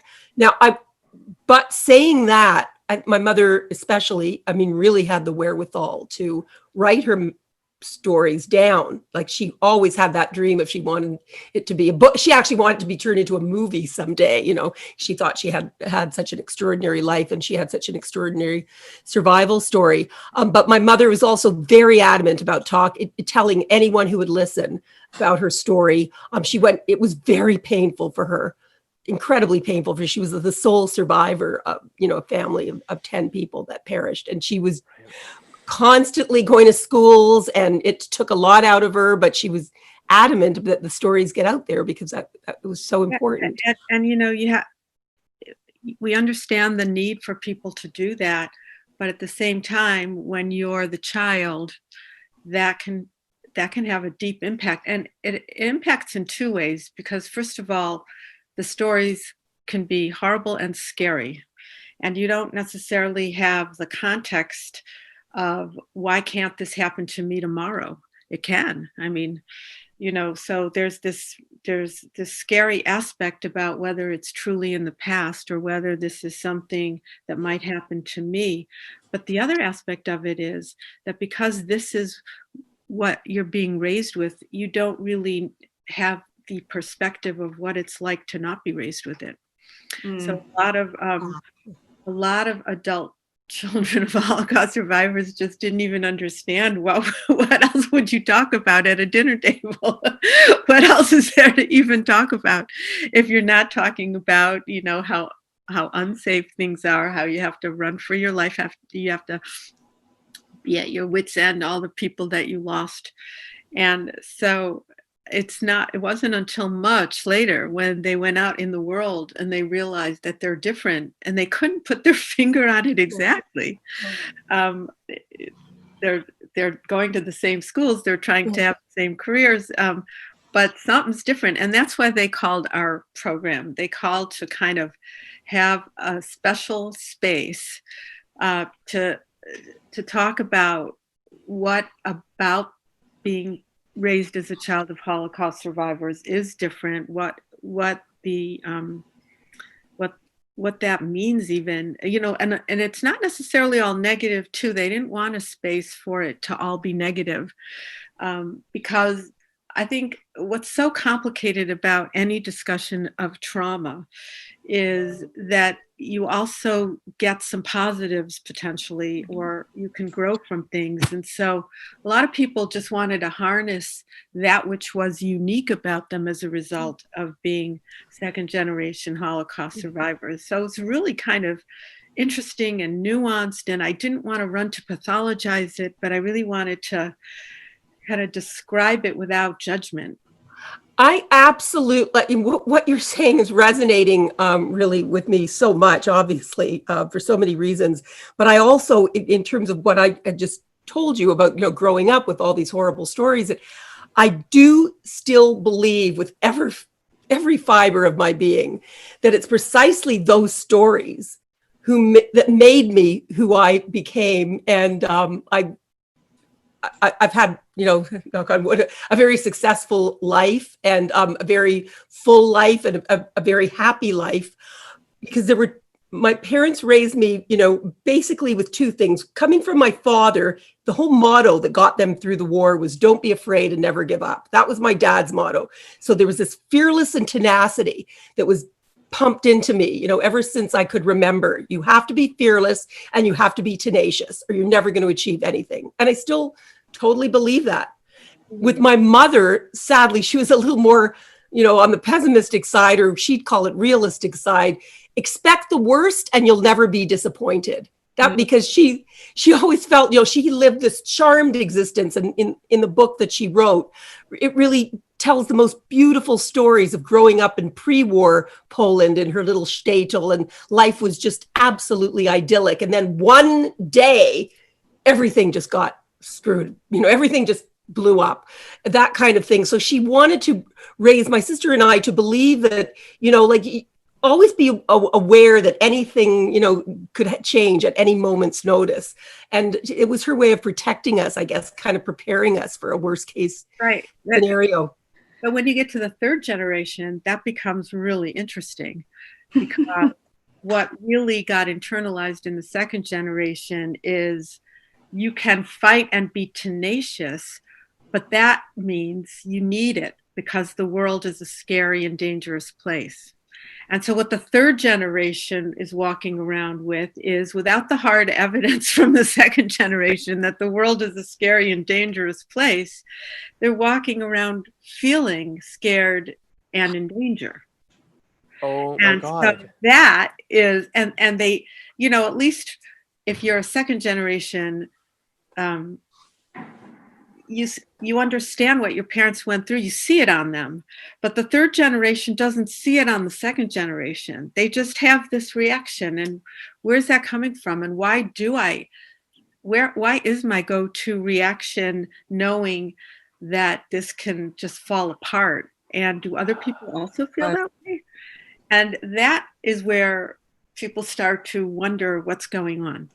But saying that, my mother especially, really had the wherewithal to write her stories down. Like she always had that dream if she wanted it to be a book. She actually wanted it to be turned into a movie someday. She thought she had such an extraordinary life and she had such an extraordinary survival story. But my mother was also very adamant about telling anyone who would listen about her story. It was very painful for her, incredibly painful, for she was the sole survivor of a family of 10 people that perished, and she was constantly going to schools and it took a lot out of her, but she was adamant that the stories get out there because that was so important. And we understand the need for people to do that, but at the same time, when you're the child, that can have a deep impact, and it impacts in two ways. Because first of all, the stories can be horrible and scary, and you don't necessarily have the context of why can't this happen to me tomorrow? It can. So there's this scary aspect about whether it's truly in the past or whether this is something that might happen to me. But the other aspect of it is that because this is what you're being raised with, you don't really have the perspective of what it's like to not be raised with it. So a lot of adult children of Holocaust survivors just didn't even understand what else would you talk about at a dinner table? What else is there to even talk about if you're not talking about, how unsafe things are, how you have to run for your life, you have to be at your wits' end, all the people that you lost. And so it wasn't until much later when they went out in the world and they realized that they're different and they couldn't put their finger on it exactly. They're going to the same schools, they're trying to have the same careers, but something's different. And that's why they called our program. They called to kind of have a special space to talk about what about being raised as a child of Holocaust survivors is different, what that means even, and it's not necessarily all negative too. They didn't want a space for it to all be negative, because I think what's so complicated about any discussion of trauma is that you also get some positives potentially, or you can grow from things. And so a lot of people just wanted to harness that which was unique about them as a result of being second generation Holocaust survivors. So it's really kind of interesting and nuanced, and I didn't want to run to pathologize it, but I really wanted to kind of describe it without judgment. I absolutely, what you're saying is resonating really with me so much, obviously, for so many reasons. But I also, in terms of what I had just told you about, growing up with all these horrible stories, I do still believe with every fiber of my being that it's precisely those stories that made me who I became. And I've had, knock on wood, a very successful life and a very full life and a very happy life, because my parents raised me, basically with two things. Coming from my father, the whole motto that got them through the war was "Don't be afraid and never give up." That was my dad's motto. So there was this fearless and tenacity that was pumped into me, ever since I could remember. You have to be fearless and you have to be tenacious, or you're never going to achieve anything. And I still totally believe that. With my mother, sadly, she was a little more, on the pessimistic side, or she'd call it realistic side. Expect the worst and you'll never be disappointed. That because she always felt, she lived this charmed existence. And in the book that she wrote, it really tells the most beautiful stories of growing up in pre-war Poland in her little shtetl, and life was just absolutely idyllic. And then one day, everything just got screwed. Everything just blew up, that kind of thing. So she wanted to raise my sister and I to believe that, always be aware that anything, could change at any moment's notice. And it was her way of protecting us, I guess, kind of preparing us for a worst case scenario. But when you get to the third generation, that becomes really interesting, because what really got internalized in the second generation is you can fight and be tenacious, but that means you need it because the world is a scary and dangerous place. And so what the third generation is walking around with is, without the hard evidence from the second generation that the world is a scary and dangerous place, they're walking around feeling scared and in danger. Oh my God. So that is, and they, at least if you're a second generation, you understand what your parents went through, you see it on them. But the third generation doesn't see it on the second generation. They just have this reaction. And where's that coming from? And why is my go-to reaction knowing that this can just fall apart? And do other people also feel that way? And that is where people start to wonder what's going on.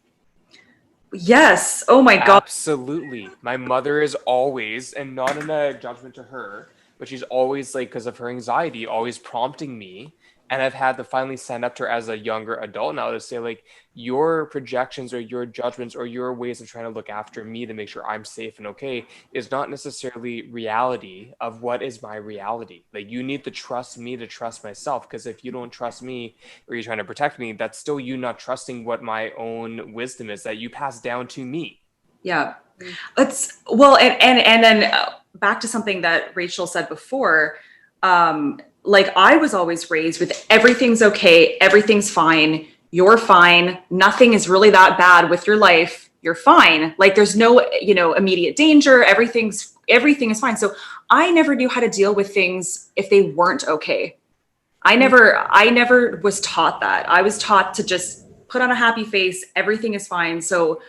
Yes. Oh my God. Absolutely. My mother is always, and not in a judgment to her, but she's always, like, because of her anxiety, always prompting me. And I've had to finally stand up to her as a younger adult now to say, like, your projections or your judgments or your ways of trying to look after me to make sure I'm safe and okay is not necessarily reality of what is my reality. Like, you need to trust me to trust myself, because if you don't trust me or you're trying to protect me, that's still you not trusting what my own wisdom is that you pass down to me. Yeah. And then back to something that Rachel said before, like, I was always raised with everything's okay, everything's fine, you're fine, nothing is really that bad with your life, you're fine. Like, there's no, immediate danger, everything is fine. So I never knew how to deal with things if they weren't okay. I never was taught that. I was taught to just put on a happy face, everything is fine. So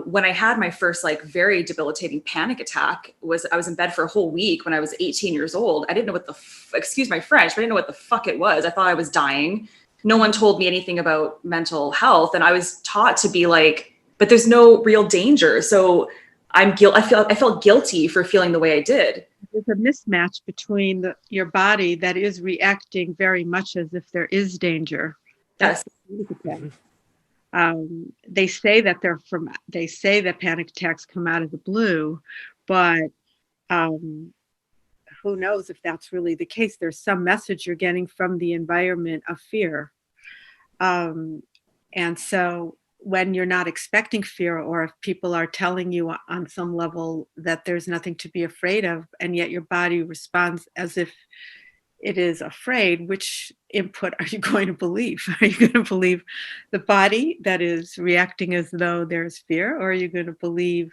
when I had my first, like, very debilitating panic attack, I was in bed for a whole week when I was 18 years old. I didn't know what excuse my French, but I didn't know what the fuck it was. I thought I was dying. No one told me anything about mental health. And I was taught to be like, but there's no real danger. So I felt guilty for feeling the way I did. There's a mismatch between your body that is reacting very much as if there is danger. Yes. They say that panic attacks come out of the blue, but who knows if that's really the case. There's some message you're getting from the environment of fear. And so when you're not expecting fear, or if people are telling you on some level that there's nothing to be afraid of, and yet your body responds as if it is afraid, which input are you going to believe? Are you going to believe the body that is reacting as though there's fear, or are you going to believe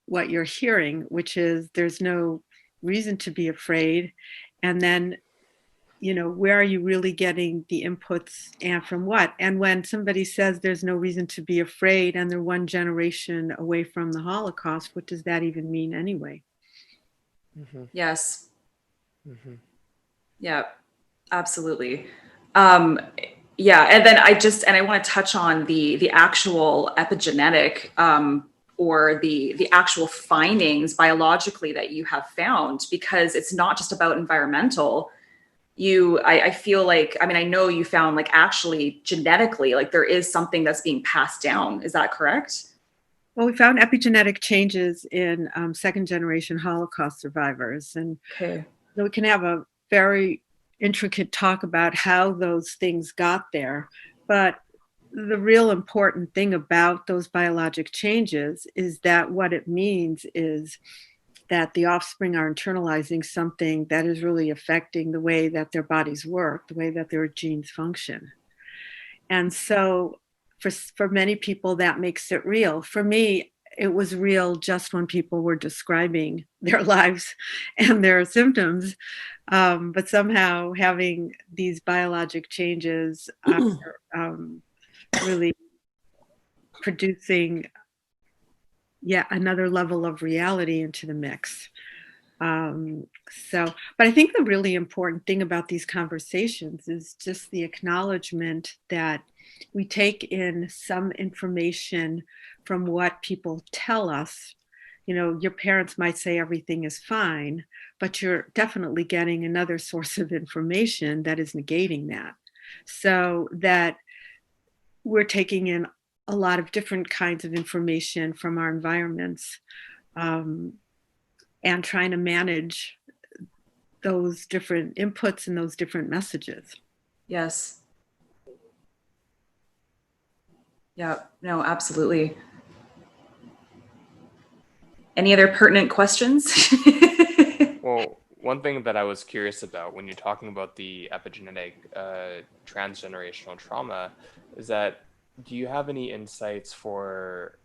what you're hearing, which is there's no reason to be afraid? And then, where are you really getting the inputs and from what? And when somebody says there's no reason to be afraid and they're one generation away from the Holocaust, what does that even mean anyway? Mm-hmm. Yes. Mm-hmm. Yeah, absolutely. Yeah, and then I want to touch on the actual epigenetic or the actual findings biologically that you have found, because it's not just about environmental. I feel like, I mean, I know you found like actually genetically, like there is something that's being passed down. Is that correct? Well, we found epigenetic changes in second generation Holocaust survivors. And Okay. we can have a very intricate talk about how those things got there. But the real important thing about those biologic changes is that what it means is that the offspring are internalizing something that is really affecting the way that their bodies work, the way that their genes function. And so for many people, that makes it real. For me, it was real just when people were describing their lives and their symptoms. But somehow having these biologic changes are really producing yet another level of reality into the mix. But I think the really important thing about these conversations is just the acknowledgement that we take in some information from what people tell us. Your parents might say everything is fine, but you're definitely getting another source of information that is negating that. So that we're taking in a lot of different kinds of information from our environments. And trying to manage those different inputs and those different messages. Yes. Yeah, no, absolutely. Any other pertinent questions? Well, one thing that I was curious about when you're talking about the epigenetic transgenerational trauma is that, do you have any insights for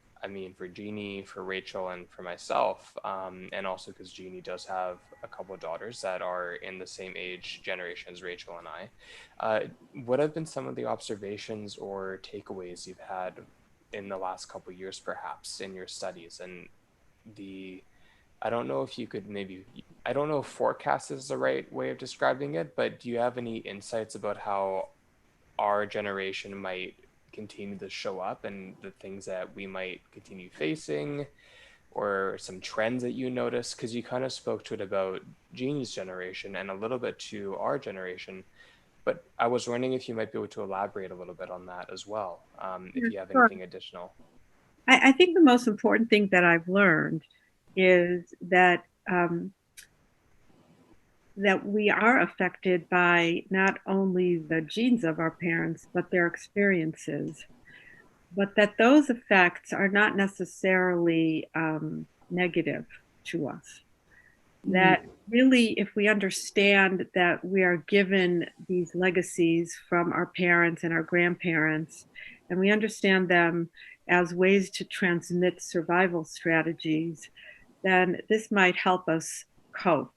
Jeanne, for Rachel, and for myself, and also because Jeanne does have a couple of daughters that are in the same age generation as Rachel and I, what have been some of the observations or takeaways you've had in the last couple of years, perhaps, in your studies? And I don't know if you could I don't know if forecast is the right way of describing it, but do you have any insights about how our generation might continue to show up and the things that we might continue facing, or some trends that you notice? Because you kind of spoke to it about Jeanne's generation and a little bit to our generation, but I was wondering if you might be able to elaborate a little bit on that as well, if you have Sure. anything additional. I think the most important thing that I've learned is that that we are affected by not only the genes of our parents, but their experiences, but that those effects are not necessarily negative to us. That really, if we understand that we are given these legacies from our parents and our grandparents, and we understand them as ways to transmit survival strategies, then this might help us cope.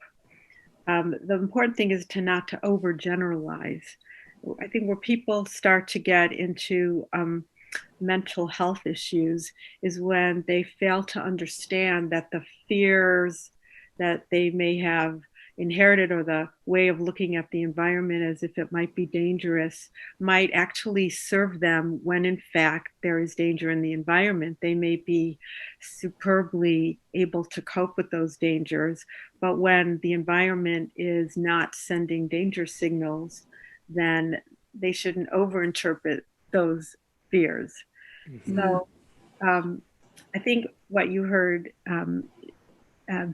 The important thing is not to overgeneralize. I think where people start to get into mental health issues is when they fail to understand that the fears that they may have inherited, or the way of looking at the environment as if it might be dangerous, might actually serve them when in fact there is danger in the environment. They may be superbly able to cope with those dangers, but when the environment is not sending danger signals, then they shouldn't overinterpret those fears. Mm-hmm. So I think what you heard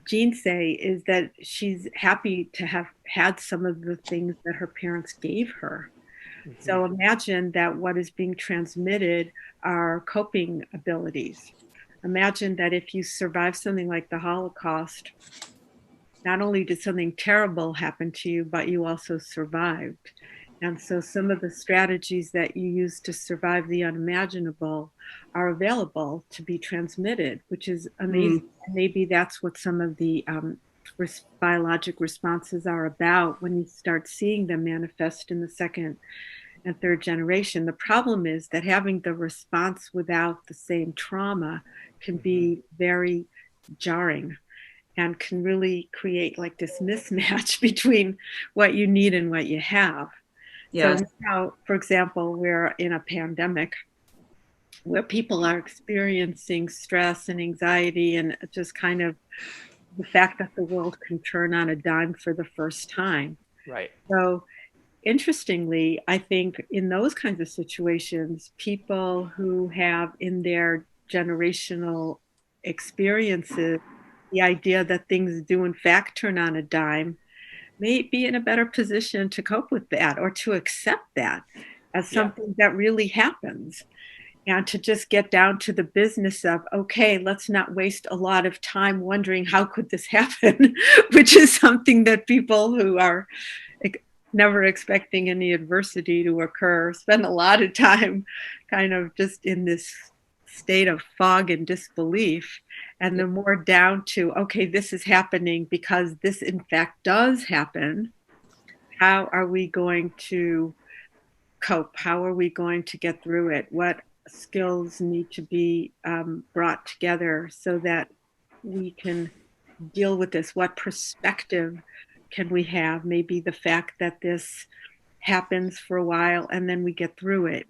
Jeanne say is that she's happy to have had some of the things that her parents gave her. Mm-hmm. So imagine that what is being transmitted are coping abilities. Imagine that if you survive something like the Holocaust, not only did something terrible happen to you, but you also survived. And so some of the strategies that you use to survive the unimaginable are available to be transmitted, which is amazing. Maybe that's what some of the biologic responses are about when you start seeing them manifest in the second and third generation. The problem is that having the response without the same trauma can be very jarring and can really create like this mismatch between what you need and what you have. Yes. So now, for example, we're in a pandemic where people are experiencing stress and anxiety and just kind of the fact that the world can turn on a dime for the first time. Right. So interestingly, I think in those kinds of situations, people who have in their generational experiences the idea that things do in fact turn on a dime may be in a better position to cope with that or to accept that as something that really happens, and to just get down to the business of, okay, let's not waste a lot of time wondering how could this happen, which is something that people who are never expecting any adversity to occur spend a lot of time kind of just in this state of fog and disbelief. And the more down to, okay, this is happening because this in fact does happen. How are we going to cope? How are we going to get through it? What skills need to be brought together so that we can deal with this? What perspective can we have? Maybe the fact that this happens for a while and then we get through it,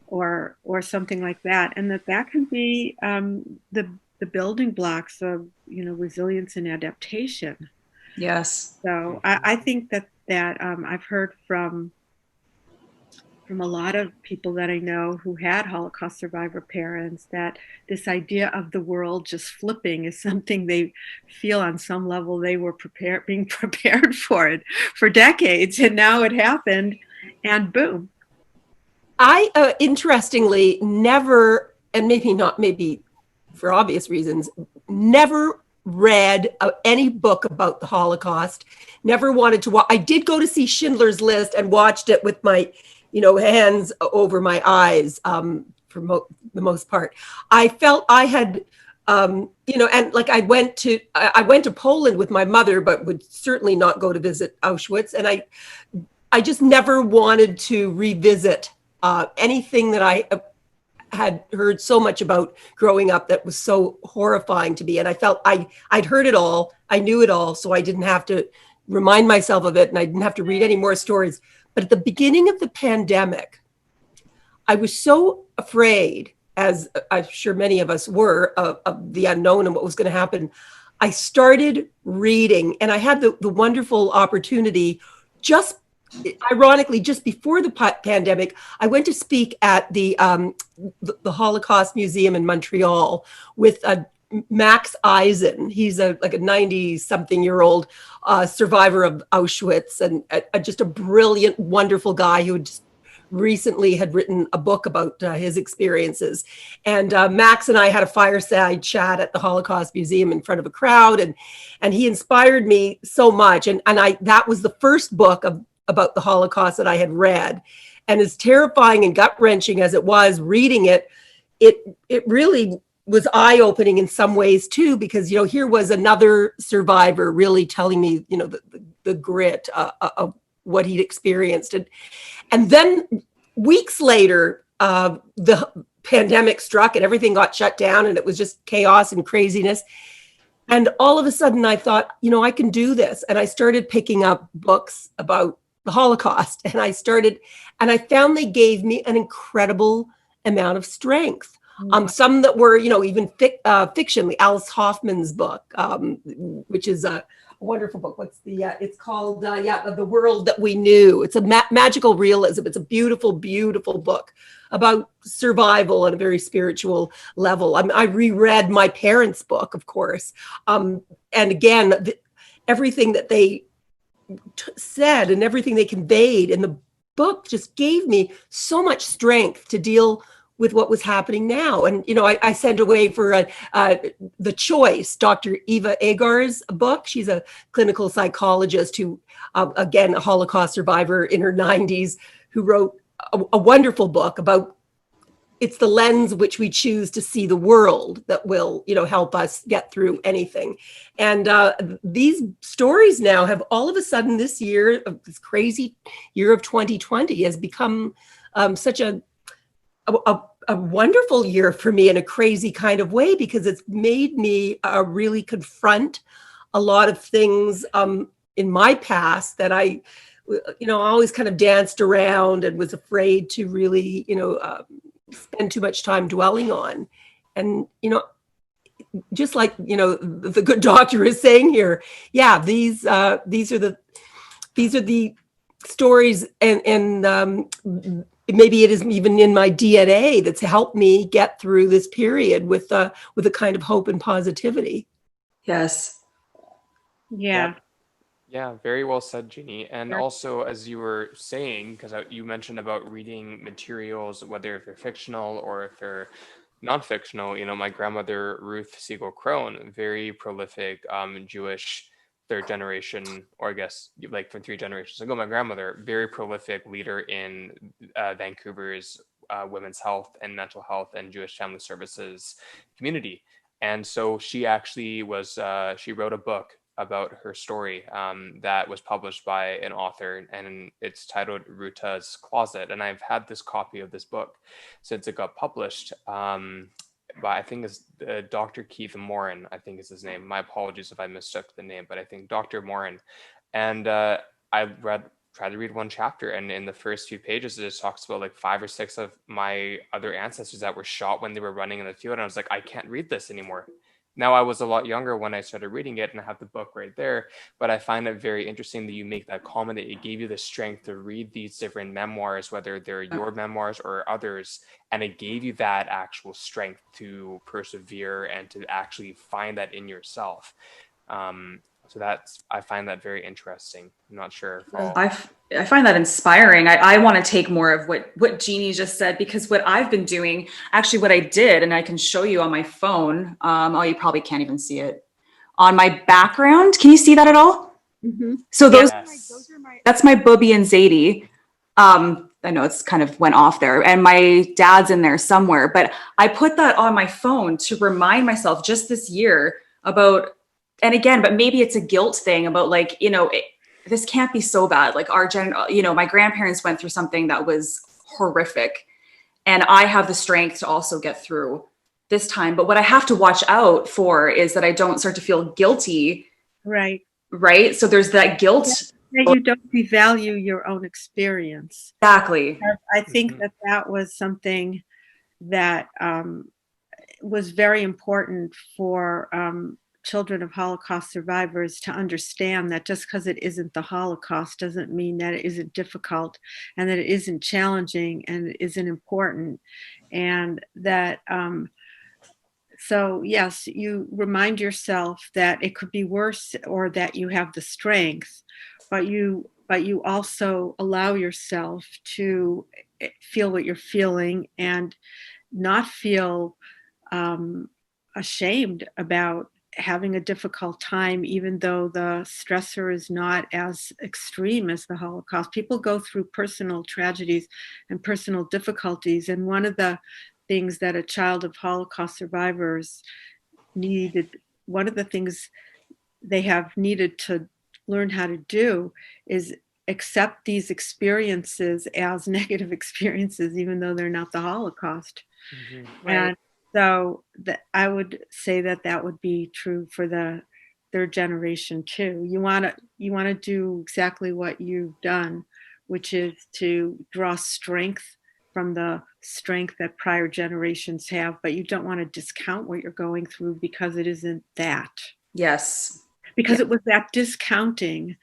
or something like that, and that can be the building blocks of resilience and adaptation. Yes. So I think that I've heard from a lot of people that I know who had Holocaust survivor parents that this idea of the world just flipping is something they feel on some level they were being prepared for it for decades, and now it happened, and boom. I interestingly never, and maybe for obvious reasons, never read any book about the Holocaust, never wanted to watch. I did go to see Schindler's List and watched it with my hands over my eyes for the most part. I felt I had, and like I went to Poland with my mother, but would certainly not go to visit Auschwitz. And I just never wanted to revisit anything that I had heard so much about growing up that was so horrifying to me. And I felt I'd heard it all. I knew it all. So I didn't have to remind myself of it, and I didn't have to read any more stories. But at the beginning of the pandemic, I was so afraid, as I'm sure many of us were, of the unknown and what was going to happen. I started reading, and I had the wonderful opportunity, ironically, just before the pandemic, I went to speak at the Holocaust Museum in Montreal with Max Eisen. He's like a 90-something-year-old survivor of Auschwitz, and just a brilliant, wonderful guy who just recently had written a book about his experiences. And Max and I had a fireside chat at the Holocaust Museum in front of a crowd, and he inspired me so much. And that was the first book about the Holocaust that I had read. And as terrifying and gut-wrenching as it was reading it, it really was eye-opening in some ways too, because here was another survivor really telling me the grit of what he'd experienced. And then weeks later, the pandemic struck and everything got shut down, and it was just chaos and craziness. And all of a sudden I thought, I can do this. And I started picking up books about the Holocaust, and I found they gave me an incredible amount of strength. Some that were, even fiction, like Alice Hoffman's book, which is a wonderful book. It's called, The World That We Knew. It's a magical realism. It's a beautiful, beautiful book about survival on a very spiritual level. I reread my parents' book, of course. And again, everything that they said and everything they conveyed in the book just gave me so much strength to deal with what was happening now. And, I sent away for The Choice, Dr. Eva Agar's book. She's a clinical psychologist who, again, a Holocaust survivor in her 90s, who wrote a wonderful book about it's the lens which we choose to see the world that will, help us get through anything. And these stories now have all of a sudden this year, this crazy year of 2020, has become such a wonderful year for me in a crazy kind of way, because it's made me really confront a lot of things in my past that I always kind of danced around and was afraid to really, spend too much time dwelling on. And, just like, the good doctor is saying here, yeah, these are the stories, and maybe it is even in my DNA that's helped me get through this period with a kind of hope and positivity. Yes. Yeah. Yep. Yeah, very well said, Jeannie. And also, as you were saying, because you mentioned about reading materials, whether if they're fictional or if they're non-fictional, my grandmother, Ruth Siegel Crone, very prolific Jewish third generation, or I guess like from 3 generations ago, my grandmother, very prolific leader in Vancouver's women's health and mental health and Jewish family services community. And so she actually she wrote a book about her story that was published by an author, and it's titled Ruta's Closet. And I've had this copy of this book since it got published. By I think it's Dr. Keith Morin, I think is his name. My apologies if I mistook the name, but I think Dr. Morin. And I tried to read one chapter, and in the first few pages, it just talks about like 5 or 6 of my other ancestors that were shot when they were running in the field. And I was like, I can't read this anymore. Now, I was a lot younger when I started reading it, and I have the book right there, but I find it very interesting that you make that comment that it gave you the strength to read these different memoirs, whether they're your memoirs or others, and it gave you that actual strength to persevere and to actually find that in yourself. So I find that very interesting. I'm not sure if I'll... I find that inspiring. I want to take more of what Jeannie just said, because what I've been doing, actually what I did, and I can show you on my phone. You probably can't even see it on my background. Can you see that at all? Mm-hmm. So Yes. that's my Bubby and Zadie. I know it's kind of went off there, and my dad's in there somewhere, but I put that on my phone to remind myself just this year about, and again, but maybe it's a guilt thing about like, this can't be so bad. Like my grandparents went through something that was horrific, and I have the strength to also get through this time. But what I have to watch out for is that I don't start to feel guilty. Right. Right. So there's that guilt. That you don't devalue your own experience. Exactly. I think that was something that was very important for children of Holocaust survivors to understand, that just because it isn't the Holocaust doesn't mean that it isn't difficult, and that it isn't challenging, and it isn't important. And that, so yes, you remind yourself that it could be worse, or that you have the strength, but you also allow yourself to feel what you're feeling and not feel ashamed about having a difficult time, even though the stressor is not as extreme as the Holocaust. People go through personal tragedies and personal difficulties. And one of the things that a child of Holocaust survivors needed, one of the things they have needed to learn how to do is accept these experiences as negative experiences, even though they're not the Holocaust. Mm-hmm. Right. And so I would say that would be true for the third generation too. You want to do exactly what you've done, which is to draw strength from the strength that prior generations have, but you don't want to discount what you're going through, because it isn't that. Yes. Because it was that discounting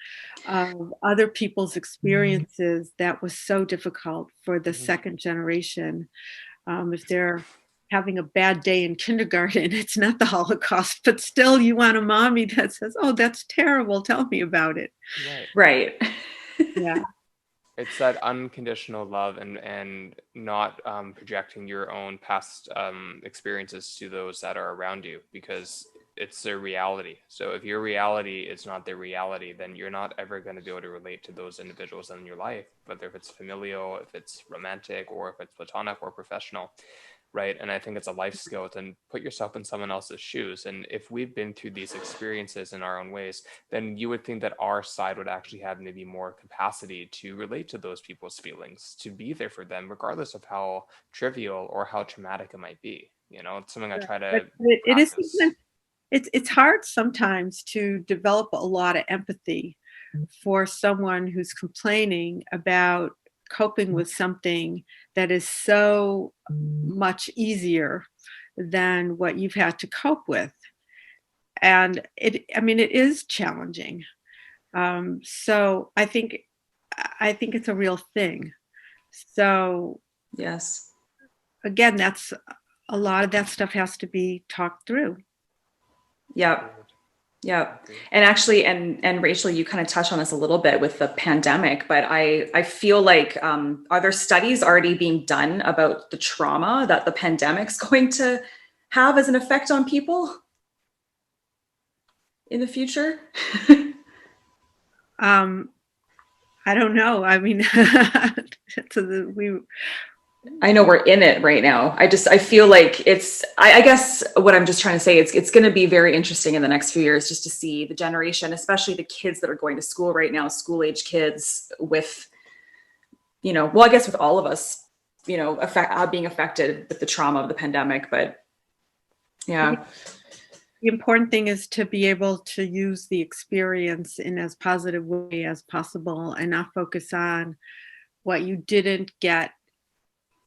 of other people's experiences that was so difficult for the second generation. If they're having a bad day in kindergarten, it's not the Holocaust, but still you want a mommy that says, oh, that's terrible, tell me about it. Right. Yeah. It's that unconditional love and not projecting your own past experiences to those that are around you, because it's their reality. So if your reality is not their reality, then you're not ever going to be able to relate to those individuals in your life, whether if it's familial, if it's romantic, or if it's platonic or professional, right? And I think it's a life skill to put yourself in someone else's shoes. And if we've been through these experiences in our own ways, then you would think that our side would actually have maybe more capacity to relate to those people's feelings, to be there for them, regardless of how trivial or how traumatic it might be. You know, it's something I try But to it is practice. it's hard sometimes to develop a lot of empathy for someone who's complaining about coping with something that is so much easier than what you've had to cope with. And it is challenging. So I think it's a real thing. So Yes. again, that's a lot of that stuff has to be talked through. Yep. Yeah. And actually, and Rachel, you kind of touched on this a little bit with the pandemic, but I feel like, are there studies already being done about the trauma that the pandemic's going to have as an effect on people in the future? I don't know. I mean, I know we're in it right now. I feel like I guess what I'm just trying to say, it's going to be very interesting in the next few years just to see the generation, especially the kids that are going to school right now, school age kids with, well, I guess with all of us, being affected with the trauma of the pandemic, but yeah. The important thing is to be able to use the experience in as positive way as possible and not focus on what you didn't get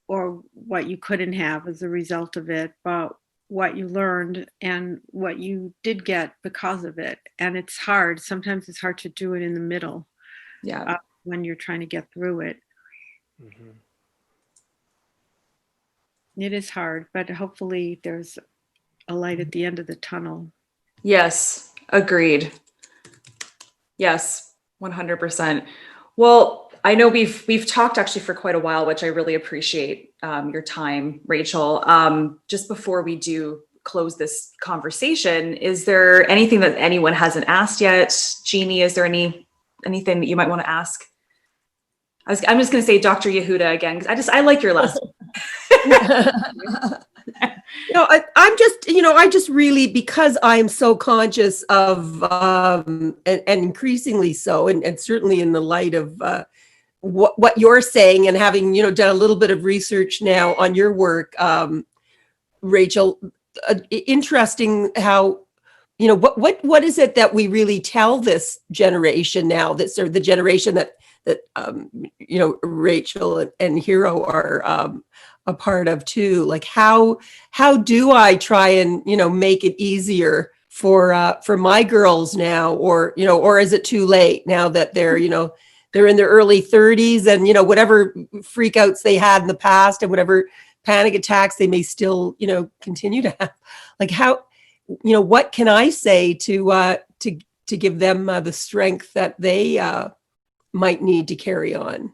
or what you couldn't have as a result of it, but what you learned and what you did get because of it. And it's hard. Sometimes it's hard to do it in the middle. Yeah. When you're trying to get through it. Mm-hmm. It is hard, but hopefully there's a light at the end of the tunnel. Yes, agreed. Yes, 100%. Well, I know we've talked actually for quite a while, which I really appreciate your time, Rachel. Just before we do close this conversation, is there anything that anyone hasn't asked yet? Jeannie, is there anything that you might want to ask? I'm just going to say Dr. Yehuda again, because I like your last I just really, because I'm so conscious of, and increasingly so, and certainly in the light of what you're saying, and having, done a little bit of research now on your work, Rachel, interesting how, what is it that we really tell this generation now, that's sort of the generation that Rachel and Hero are a part of too? Like, how do I try and make it easier for my girls now, or is it too late now that they're they're in their early 30s, and whatever freakouts they had in the past and whatever panic attacks they may still continue to have? Like, how, what can I say to give them the strength that they might need to carry on?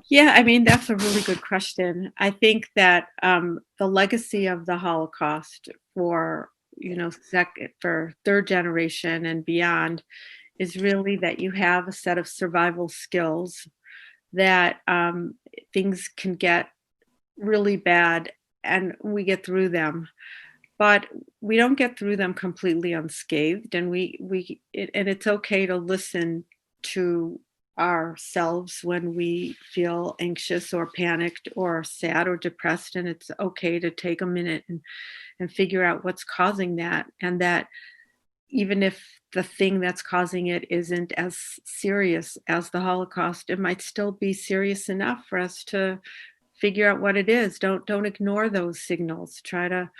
Yeah, I mean, that's a really good question. I think that the legacy of the Holocaust for, for third generation and beyond is really that you have a set of survival skills that things can get really bad and we get through them. But we don't get through them completely unscathed, and it's okay to listen to ourselves when we feel anxious or panicked or sad or depressed, and it's okay to take a minute and figure out what's causing that, and that even if the thing that's causing it isn't as serious as the Holocaust, it might still be serious enough for us to figure out what it is. Don't ignore those signals. Try to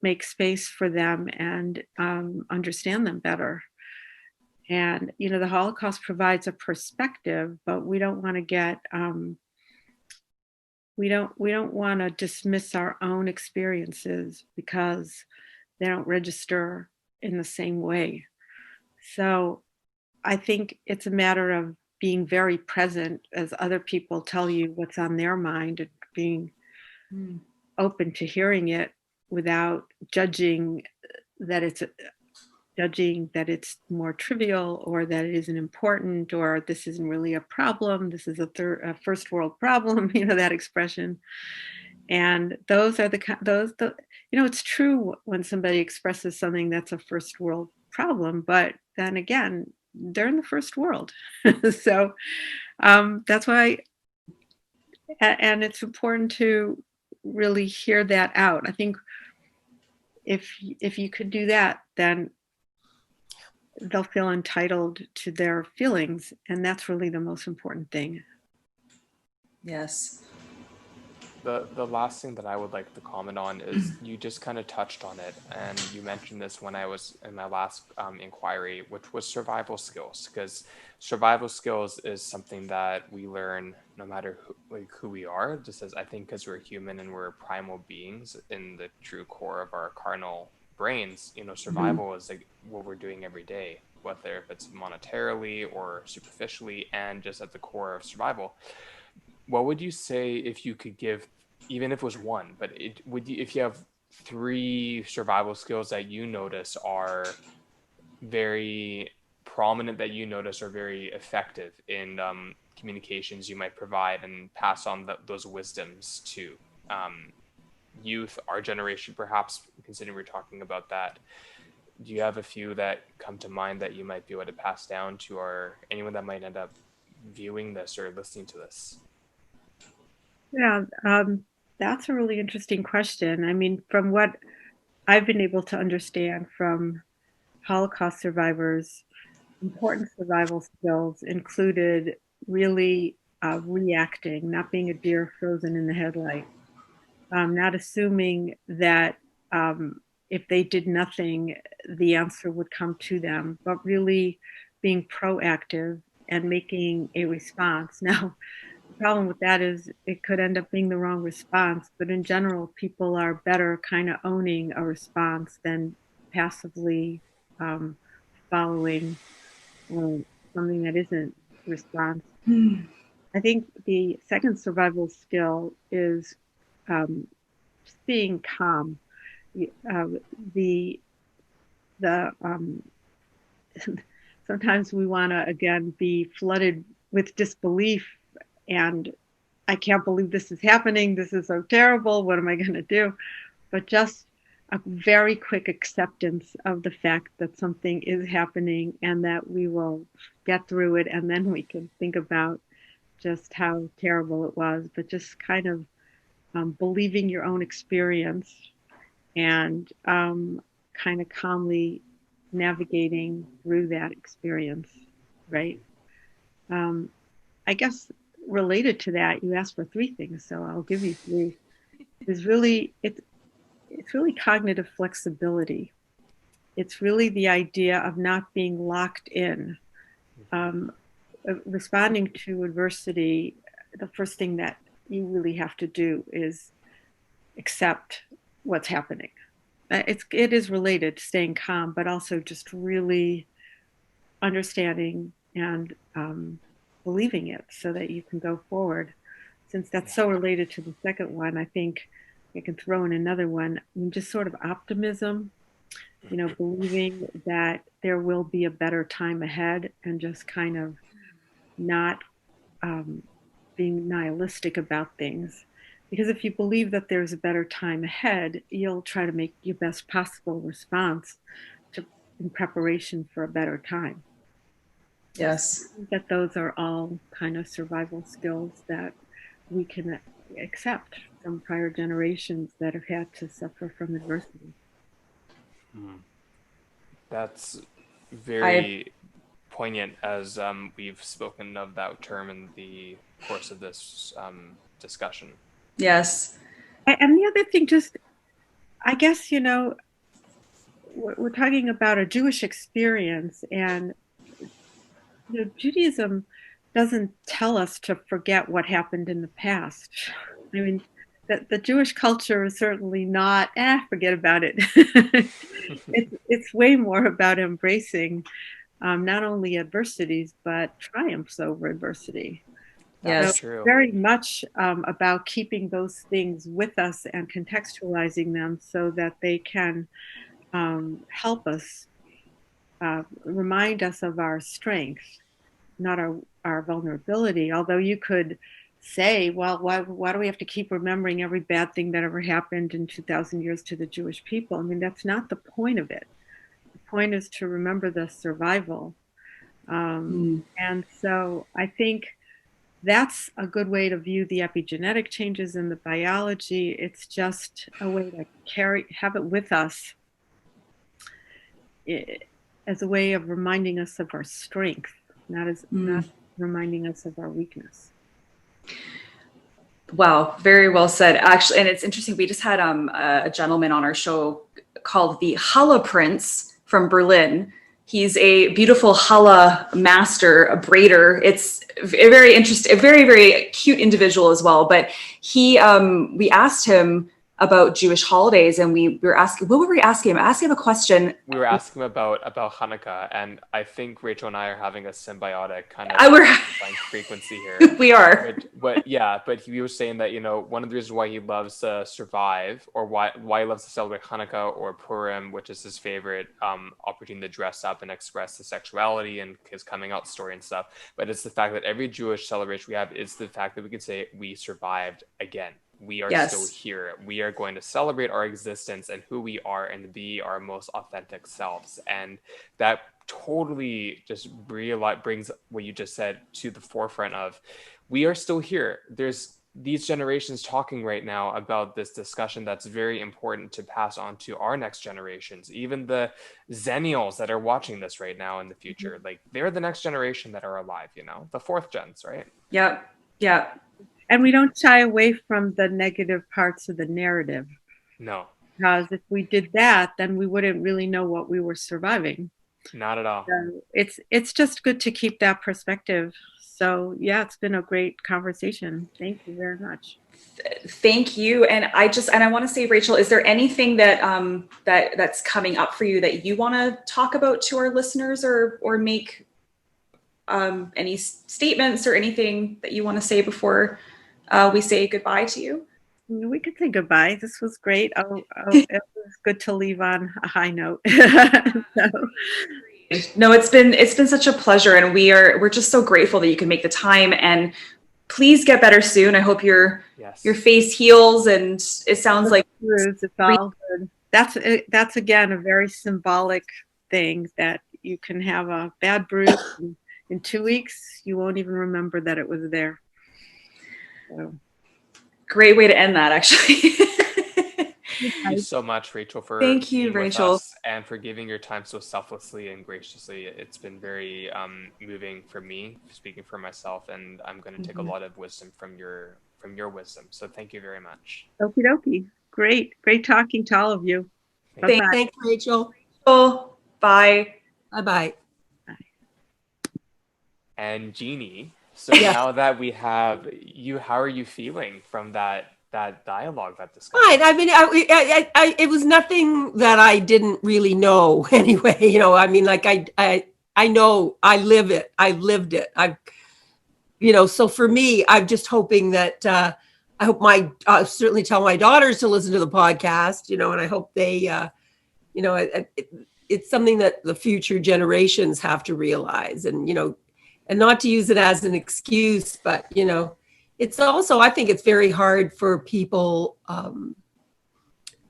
make space for them and understand them better. And the Holocaust provides a perspective, but we don't want to get we don't want to dismiss our own experiences because they don't register in the same way. So I think it's a matter of being very present as other people tell you what's on their mind, and being open to hearing it without judging that it's more trivial, or that it isn't important, or this isn't really a problem. This is a first world problem, that expression. And those are it's true when somebody expresses something that's a first world problem, but then again, they're in the first world. So that's why, and it's important to really hear that out. I think if you could do that, then they'll feel entitled to their feelings, and that's really the most important thing. Yes. The last thing that I would like to comment on is you just kind of touched on it, and you mentioned this when I was in my last inquiry, which was survival skills, because survival skills is something that we learn no matter who we are, just as I think because we're human and we're primal beings in the true core of our carnal brains, survival is like what we're doing every day, whether if it's monetarily or superficially, and just at the core of survival. What would you say if you could give, even if it was one, but if you have 3 survival skills that you notice are very prominent, that you notice are very effective in communications you might provide and pass on those wisdoms to youth, our generation, perhaps, considering we're talking about that. Do you have a few that come to mind that you might be able to pass down to anyone that might end up viewing this or listening to this? Yeah, that's a really interesting question. I mean, from what I've been able to understand from Holocaust survivors, important survival skills included really reacting, not being a deer frozen in the headlight, not assuming that if they did nothing, the answer would come to them, but really being proactive and making a response. Now, the problem with that is it could end up being the wrong response, but in general, people are better kind of owning a response than passively following something that isn't response. I think the second survival skill is being calm. The sometimes we want to again be flooded with disbelief, and I can't believe this is happening. This is so terrible. What am I going to do? But just a very quick acceptance of the fact that something is happening and that we will get through it, and then we can think about just how terrible it was, but just kind of believing your own experience and kind of calmly navigating through that experience, right? I guess related to that, you asked for 3 things, so I'll give you 3. It's really cognitive flexibility. It's really the idea of not being locked in. Responding to adversity, the first thing that you really have to do is accept what's happening. It is related to staying calm, but also just really understanding and believing it so that you can go forward. Since that's so related to the second one, I think I can throw in another one. I mean, just sort of optimism, believing that there will be a better time ahead, and just kind of not being nihilistic about things. Because if you believe that there's a better time ahead, you'll try to make your best possible response in preparation for a better time. Yes. I think that those are all kind of survival skills that we can accept from prior generations that have had to suffer from adversity. That's very poignant, as we've spoken of that term in the course of this discussion. Yes. And the other thing, just, I guess, we're talking about a Jewish experience, and Judaism doesn't tell us to forget what happened in the past. I mean, the Jewish culture is certainly not, forget about it. It's way more about embracing not only adversities, but triumphs over adversity. That's Yes. true. Very much about keeping those things with us and contextualizing them so that they can help us, remind us of our strength, not our vulnerability. Although you could say, well, why do we have to keep remembering every bad thing that ever happened in 2,000 years to the Jewish people? I mean, that's not the point of it. The point is to remember the survival. And so I think that's a good way to view the epigenetic changes in the biology. It's just a way to have it with us as a way of reminding us of our strength, not reminding us of our weakness. Wow, very well said. Actually, and it's interesting. We just had a gentleman on our show called the Halle Prince from Berlin. He's a beautiful Halle master, a braider. It's a very interesting, a very, very cute individual as well. But he, we asked him about Jewish holidays, and we were asking, what were we asking him? Asking him a question. We were asking him about Hanukkah, and I think Rachel and I are having a symbiotic kind of frequency here. We are. But he was saying that, you know, one of the reasons why he loves to survive, or why he loves to celebrate Hanukkah or Purim, which is his favorite opportunity to dress up and express his sexuality and his coming out story and stuff. But it's the fact that every Jewish celebration we have is the fact that we can say we survived again. We are still here. We are going to celebrate our existence and who we are and be our most authentic selves. And that totally just brings what you just said to the forefront of, we are still here. There's these generations talking right now about this discussion that's very important to pass on to our next generations. Even the Zennials that are watching this right now in the future, like they're the next generation that are alive, you know, the fourth gens, right? Yep. Yeah. And we don't shy away from the negative parts of the narrative. No. Because if we did that, then we wouldn't really know what we were surviving. Not at all. So it's just good to keep that perspective. So yeah, it's been a great conversation. Thank you very much. Thank you. And I want to say, Rachel, is there anything that that's coming up for you that you want to talk about to our listeners, or make any statements or anything that you want to say before we say goodbye to you? We could say goodbye. This was great. It was good to leave on a high note. So. No, it's been such a pleasure, and we're just so grateful that you can make the time. And please get better soon. I hope your face heals, and it sounds like it's all good. That's again a very symbolic thing, that you can have a bad bruise and in 2 weeks you won't even remember that it was there. So. Great way to end that, actually. Thank you so much, Rachel, for thank you, being with Rachel, us and for giving your time so selflessly and graciously. It's been very moving for me, speaking for myself, and I'm going to take a lot of wisdom from your wisdom. So thank you very much. Okie dokie. Great talking to all of you. Thanks, Rachel. Bye. Bye. And Jeannie, so now that we have you, how are you feeling from that dialogue, that discussion? Fine. I mean, it was nothing that I didn't really know anyway. You know, I mean, like I know, I live it. I lived it. So for me, I'm just hoping that I hope certainly tell my daughters to listen to the podcast. You know, and I hope they, it's something that the future generations have to realize, and and not to use it as an excuse, but it's also, I think it's very hard for people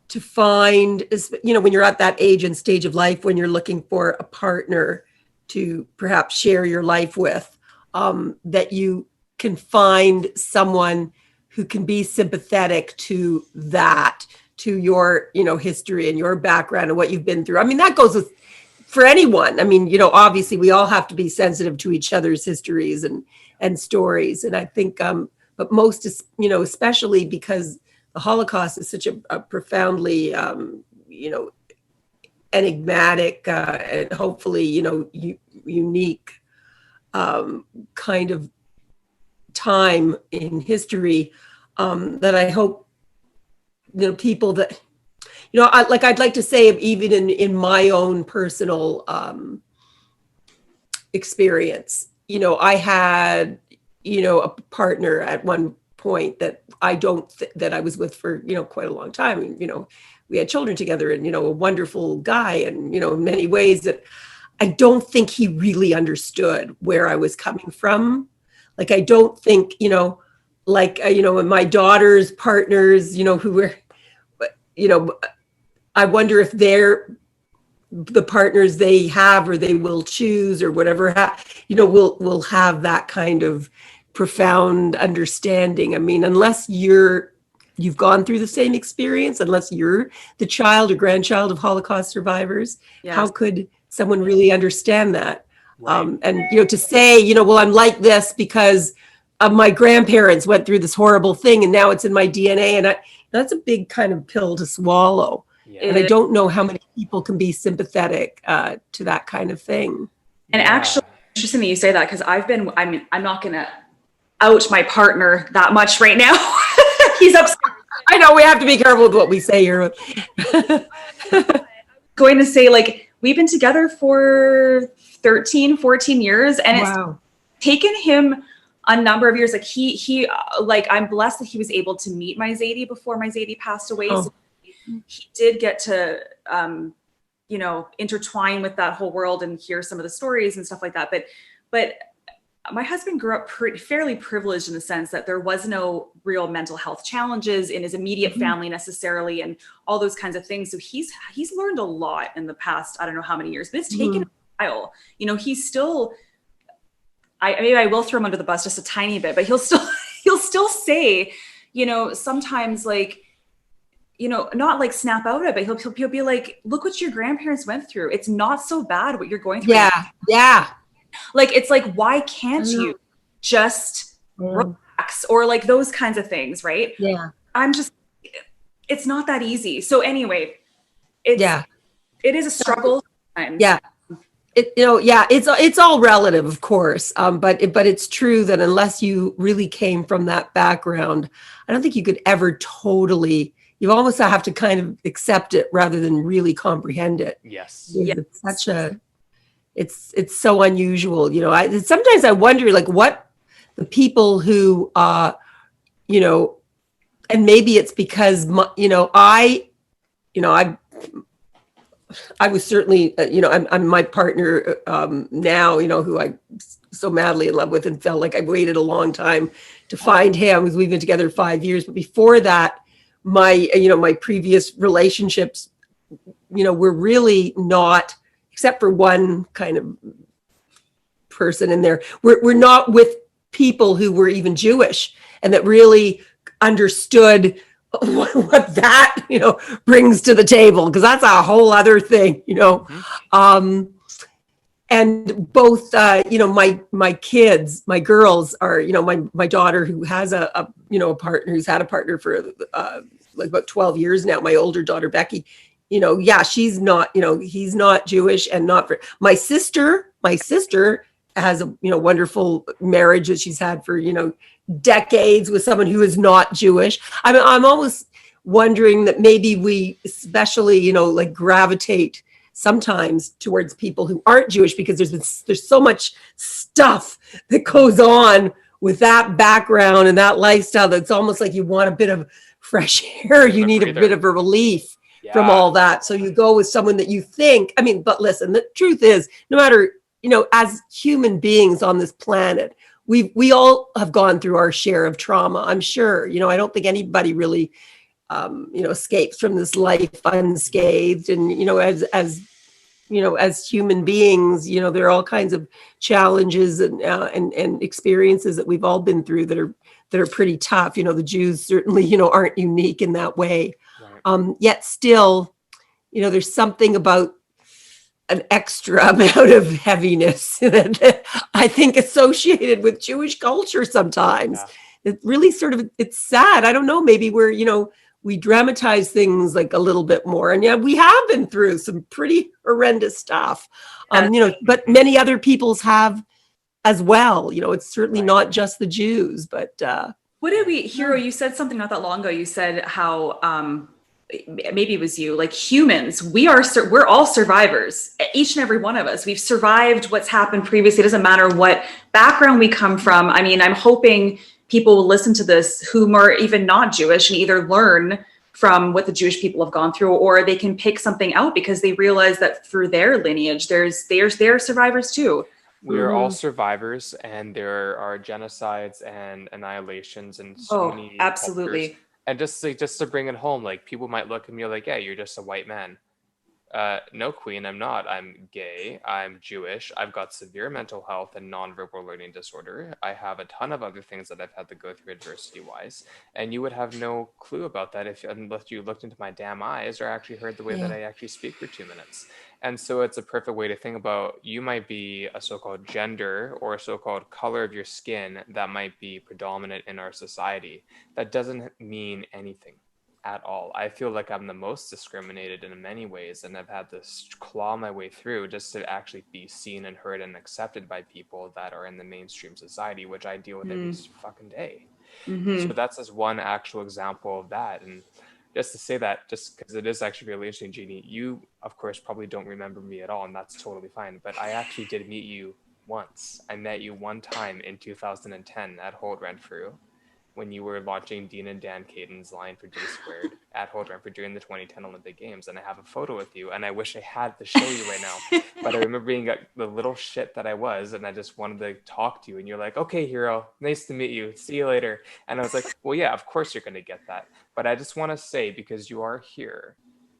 to find, when you're at that age and stage of life, when you're looking for a partner to perhaps share your life with, that you can find someone who can be sympathetic to that, to your, history and your background and what you've been through. I mean, that goes for anyone. I mean, obviously we all have to be sensitive to each other's histories and stories. And I think, but most, especially because the Holocaust is such a profoundly, enigmatic and hopefully, unique kind of time in history, that I hope, people that, I'd like to say, even in my own personal experience, I had a partner at one point that that I was with for, quite a long time. We had children together, and, a wonderful guy, and, in many ways that I don't think he really understood where I was coming from. Like, I don't think, and my daughter's partners, who were, I wonder if they're the partners they have or they will choose or whatever, will have that kind of profound understanding. I mean, unless you've gone through the same experience, unless you're the child or grandchild of Holocaust survivors, Yes. how could someone really understand that? Right. And, to say, well, I'm like this because my grandparents went through this horrible thing and now it's in my DNA. And that's a big kind of pill to swallow. Yeah. And I don't know how many people can be sympathetic to that kind of thing. And actually, interesting that you say that, because I'm not going to out my partner that much right now. He's upset. I know we have to be careful with what we say here. Going to say, like, we've been together for 13, 14 years, and Wow. it's taken him a number of years. Like he I'm blessed that he was able to meet my Zadie before my Zadie passed away. Oh. So he did get to, intertwine with that whole world and hear some of the stories and stuff like that. But my husband grew up fairly privileged in the sense that there was no real mental health challenges in his immediate family necessarily, and all those kinds of things. So he's learned a lot in the past, I don't know how many years, but it's taken a while. He's still, maybe I will throw him under the bus just a tiny bit, but he'll still say, sometimes, like, not like snap out of it, but he'll be like, look what your grandparents went through. It's not so bad what you're going through. Yeah. Like, it's like, why can't you just relax, or like those kinds of things, right? Yeah. It's not that easy. So anyway, it is a struggle sometimes. Yeah. It's all relative, of course. But it's true that unless you really came from that background, I don't think you could ever totally, you almost have to kind of accept it rather than really comprehend it. Yes. It's such it's so unusual. Sometimes I wonder, like, what the people who, and maybe it's because, I was certainly, I'm my partner now, who I'm so madly in love with, and felt like I waited a long time to find him, because we've been together 5 years. But before that, my previous relationships, were really not, except for one kind of person in there, we're not with people who were even Jewish and that really understood what that, brings to the table, because that's a whole other thing, and both, my kids, my girls are, my daughter, who has a partner, who's had a partner for like about 12 years now, my older daughter, Becky, she's not, he's not Jewish, and not for my sister has a, wonderful marriage that she's had for, decades with someone who is not Jewish. I'm almost wondering that maybe we especially, gravitate sometimes towards people who aren't Jewish, because there's so much stuff that goes on with that background and that lifestyle that's almost like you want a bit of fresh air. You need a bit of a relief from all that. So you go with someone that you think, but listen, the truth is, no matter, as human beings on this planet, we all have gone through our share of trauma, I'm sure. I don't think anybody really, escapes from this life unscathed. And, as human beings, there are all kinds of challenges and experiences that we've all been through that are pretty tough. The Jews certainly, aren't unique in that way. Right. Yet still, there's something about an extra amount of heaviness that I think associated with Jewish culture sometimes. Yeah. It really it's sad. I don't know, maybe we dramatize things like a little bit more. And we have been through some pretty horrendous stuff, but many other peoples have as well. It's certainly not just the Jews, but. What did Hero, you said something not that long ago. You said how maybe it was you, like humans, we're all survivors, each and every one of us. We've survived what's happened previously. It doesn't matter what background we come from. I mean, I'm hoping people will listen to this who are even not Jewish and either learn from what the Jewish people have gone through, or they can pick something out because they realize that through their lineage, they're survivors too. We are all survivors, and there are genocides and annihilations and so many Absolutely. cultures. And just to bring it home, like people might look at me like, yeah, you're just a white man. No, queen, I'm not. I'm gay. I'm Jewish. I've got severe mental health and nonverbal learning disorder. I have a ton of other things that I've had to go through adversity-wise. And you would have no clue about that unless you looked into my damn eyes or actually heard the way that I actually speak for 2 minutes. And so it's a perfect way to think about, you might be a so-called gender or a so-called color of your skin that might be predominant in our society. That doesn't mean anything at all. I feel like I'm the most discriminated in many ways, and I've had to claw my way through just to actually be seen and heard and accepted by people that are in the mainstream society, which I deal with every fucking day. So that's just one actual example of that. And just to say that, just because it is actually really interesting, Jeannie, you of course probably don't remember me at all, and that's totally fine, but I actually did meet you once. I met you one time in 2010 at Hold Renfrew, when you were launching Dean and Dan Caden's line for D Squared at Hold Renfrew during the 2010 Olympic Games. And I have a photo with you, and I wish I had to show you right now. But I remember being the little shit that I was, and I just wanted to talk to you. And you're like, okay, hero, nice to meet you. See you later. And I was like, well, yeah, of course you're going to get that. But I just want to say, because you are here,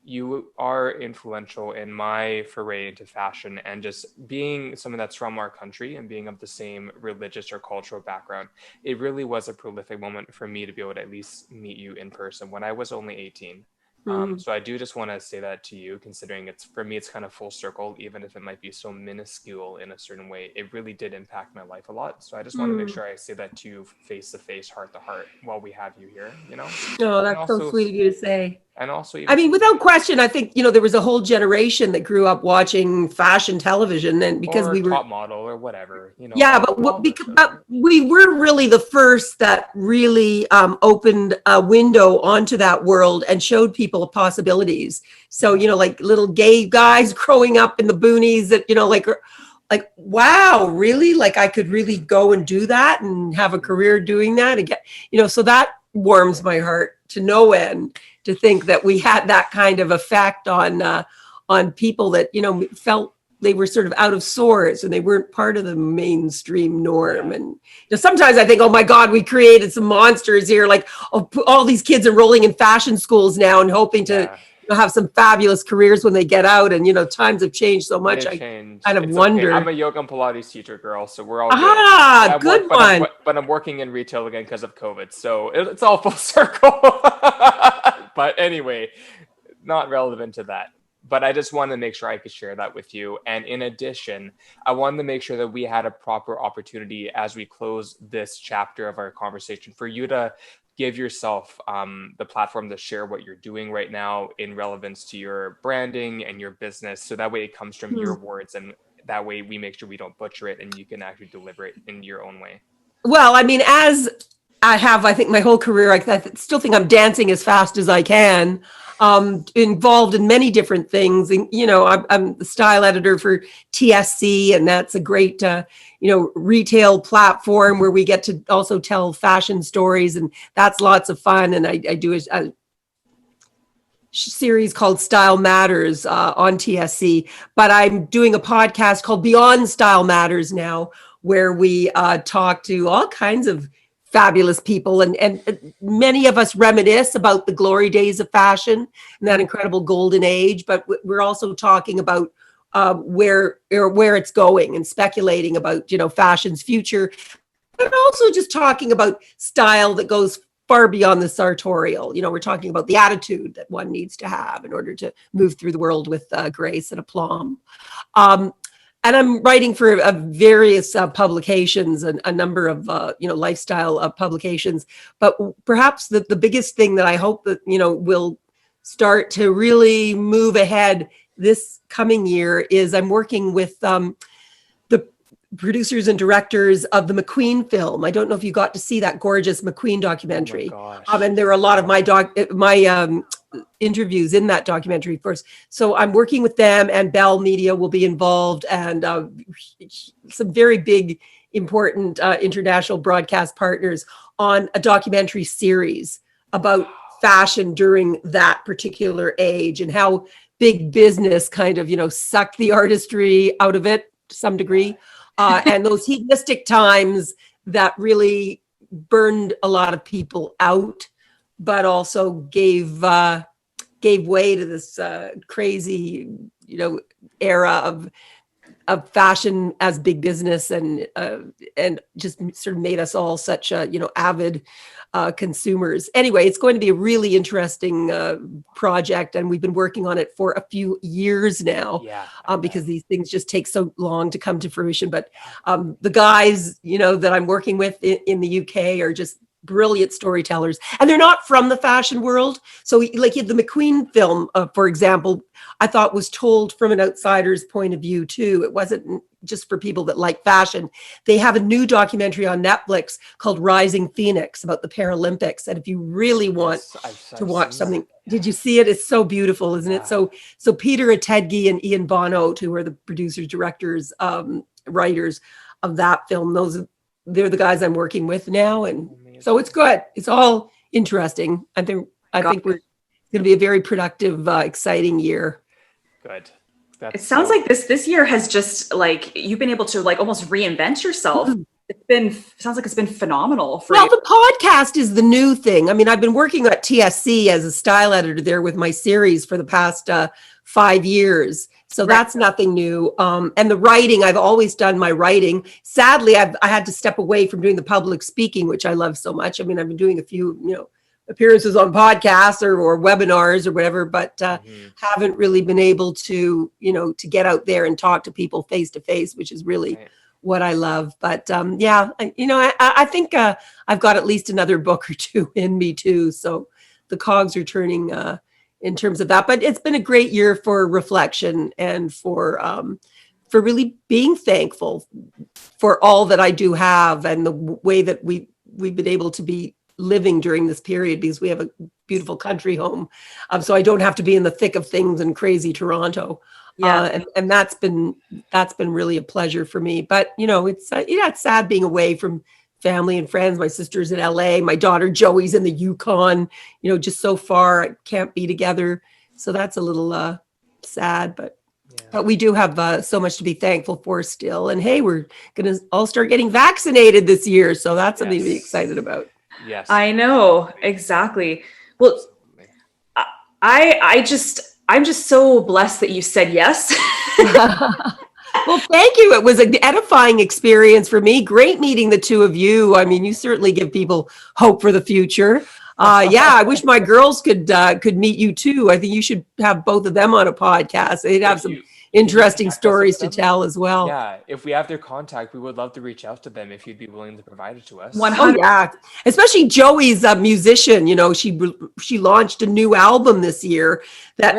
you are influential in my foray into fashion, and just being someone that's from our country and being of the same religious or cultural background. It really was a prolific moment for me to be able to at least meet you in person when I was only 18. So I do just want to say that to you, considering for me, it's kind of full circle, even if it might be so minuscule in a certain way. It really did impact my life a lot. So I just want to make sure I say that to you face to face, heart to heart, while we have you here, you know? Oh, that's so sweet of you to say. And also, I mean, without question, I think, there was a whole generation that grew up watching fashion television, and because we were Top Model or whatever, Yeah, but we were really the first that really opened a window onto that world and showed people possibilities. So, like little gay guys growing up in the boonies that, like, wow, really? Like I could really go and do that and have a career doing that again, so that warms my heart to no end, to think that we had that kind of effect on people that, felt they were sort of out of sorts and they weren't part of the mainstream norm. And sometimes I think, oh my God, we created some monsters here. Like all these kids enrolling in fashion schools now and hoping to have some fabulous careers when they get out. And, times have changed so much. I kind of wonder. Okay. I'm a yoga and Pilates teacher, girl, so we're all good. Good one. But I'm working in retail again because of COVID. So it's all full circle. But anyway, not relevant to that. But I just wanted to make sure I could share that with you. And in addition, I wanted to make sure that we had a proper opportunity as we close this chapter of our conversation for you to give yourself the platform to share what you're doing right now in relevance to your branding and your business. So that way it comes from your words, and that way we make sure we don't butcher it and you can actually deliver it in your own way. Well, I mean, as I think my whole career, I still think I'm dancing as fast as I can. Involved in many different things. And, I'm the style editor for Ptsd, and that's a great, retail platform where we get to also tell fashion stories, and that's lots of fun. And I do a series called Style Matters on Ptsd, but I'm doing a podcast called Beyond Style Matters now, where we talk to all kinds of fabulous people, and many of us reminisce about the glory days of fashion and that incredible golden age, but we're also talking about where it's going and speculating about fashion's future, but also just talking about style that goes far beyond the sartorial. We're talking about the attitude that one needs to have in order to move through the world with grace and aplomb. And I'm writing for various publications, and a number of lifestyle publications. But perhaps the biggest thing that I hope that will start to really move ahead this coming year is I'm working with the producers and directors of the McQueen film. I don't know if you got to see that gorgeous McQueen documentary. Oh my gosh. And there are a lot of my interviews in that documentary first. So I'm working with them, and Bell Media will be involved, and some very big, important international broadcast partners on a documentary series about fashion during that particular age and how big business kind of, sucked the artistry out of it to some degree. And those hedonistic times that really burned a lot of people out, but also gave way to this crazy, era of fashion as big business, and just sort of made us all such avid consumers. Anyway, it's going to be a really interesting project, and we've been working on it for a few years now. Because these things just take so long to come to fruition. But the guys, that I'm working with in the UK are just brilliant storytellers, and they're not from the fashion world. So like the McQueen film, for example, I thought was told from an outsider's point of view too. It wasn't just for people that like fashion. They have a new documentary on Netflix called Rising Phoenix about the Paralympics. And if you really want to watch something, did you see it? It's so beautiful, isn't it? So Peter Attedgy and Ian Bonnoat, who are the producers, directors, writers of that film, they're the guys I'm working with now. And so it's good. It's all interesting. I think we're going to be a very productive, exciting year. Good. It sounds like this year has just like you've been able to like almost reinvent yourself. Sounds like it's been phenomenal for you. The podcast is the new thing. I mean, I've been working at TSC as a style editor there with my series for the past 5 years. So that's nothing new. And the writing, I've always done my writing. Sadly, I had to step away from doing the public speaking, which I love so much. I mean, I've been doing a few, appearances on podcasts or webinars or whatever, but haven't really been able to, to get out there and talk to people face to face, which is really what I love. But I think I've got at least another book or two in me too. So the cogs are turning in terms of that. But it's been a great year for reflection and for really being thankful for all that I do have and the way that we've been able to be living during this period, because we have a beautiful country home. So I don't have to be in the thick of things in crazy Toronto. And that's been really a pleasure for me. But, it's sad being away from family and friends. My sister's in LA, my daughter Joey's in the Yukon, just so far, I can't be together. So that's a little sad, but we do have so much to be thankful for still. And hey, we're going to all start getting vaccinated this year. So that's something to be excited about. Yes, I know. Exactly. Well, I'm just so blessed that you said yes. Well, thank you. It was an edifying experience for me. Great meeting the two of you. I mean, you certainly give people hope for the future. I wish my girls could meet you too. I think you should have both of them on a podcast. They'd have some interesting stories to tell as well. Yeah, if we have their contact, we would love to reach out to them if you'd be willing to provide it to us. 100. Oh, yeah, especially Joey's a musician. She launched a new album this year that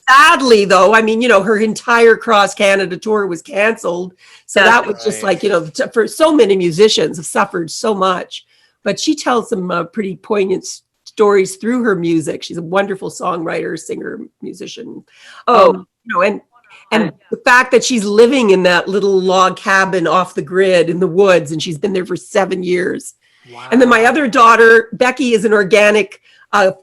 sadly, though, I mean, her entire cross Canada tour was canceled. So that was just like, for so many musicians have suffered so much. But she tells some pretty poignant stories through her music. She's a wonderful songwriter, singer, musician. And the fact that she's living in that little log cabin off the grid in the woods, and she's been there for 7 years. Wow. And then my other daughter, Becky, is an organic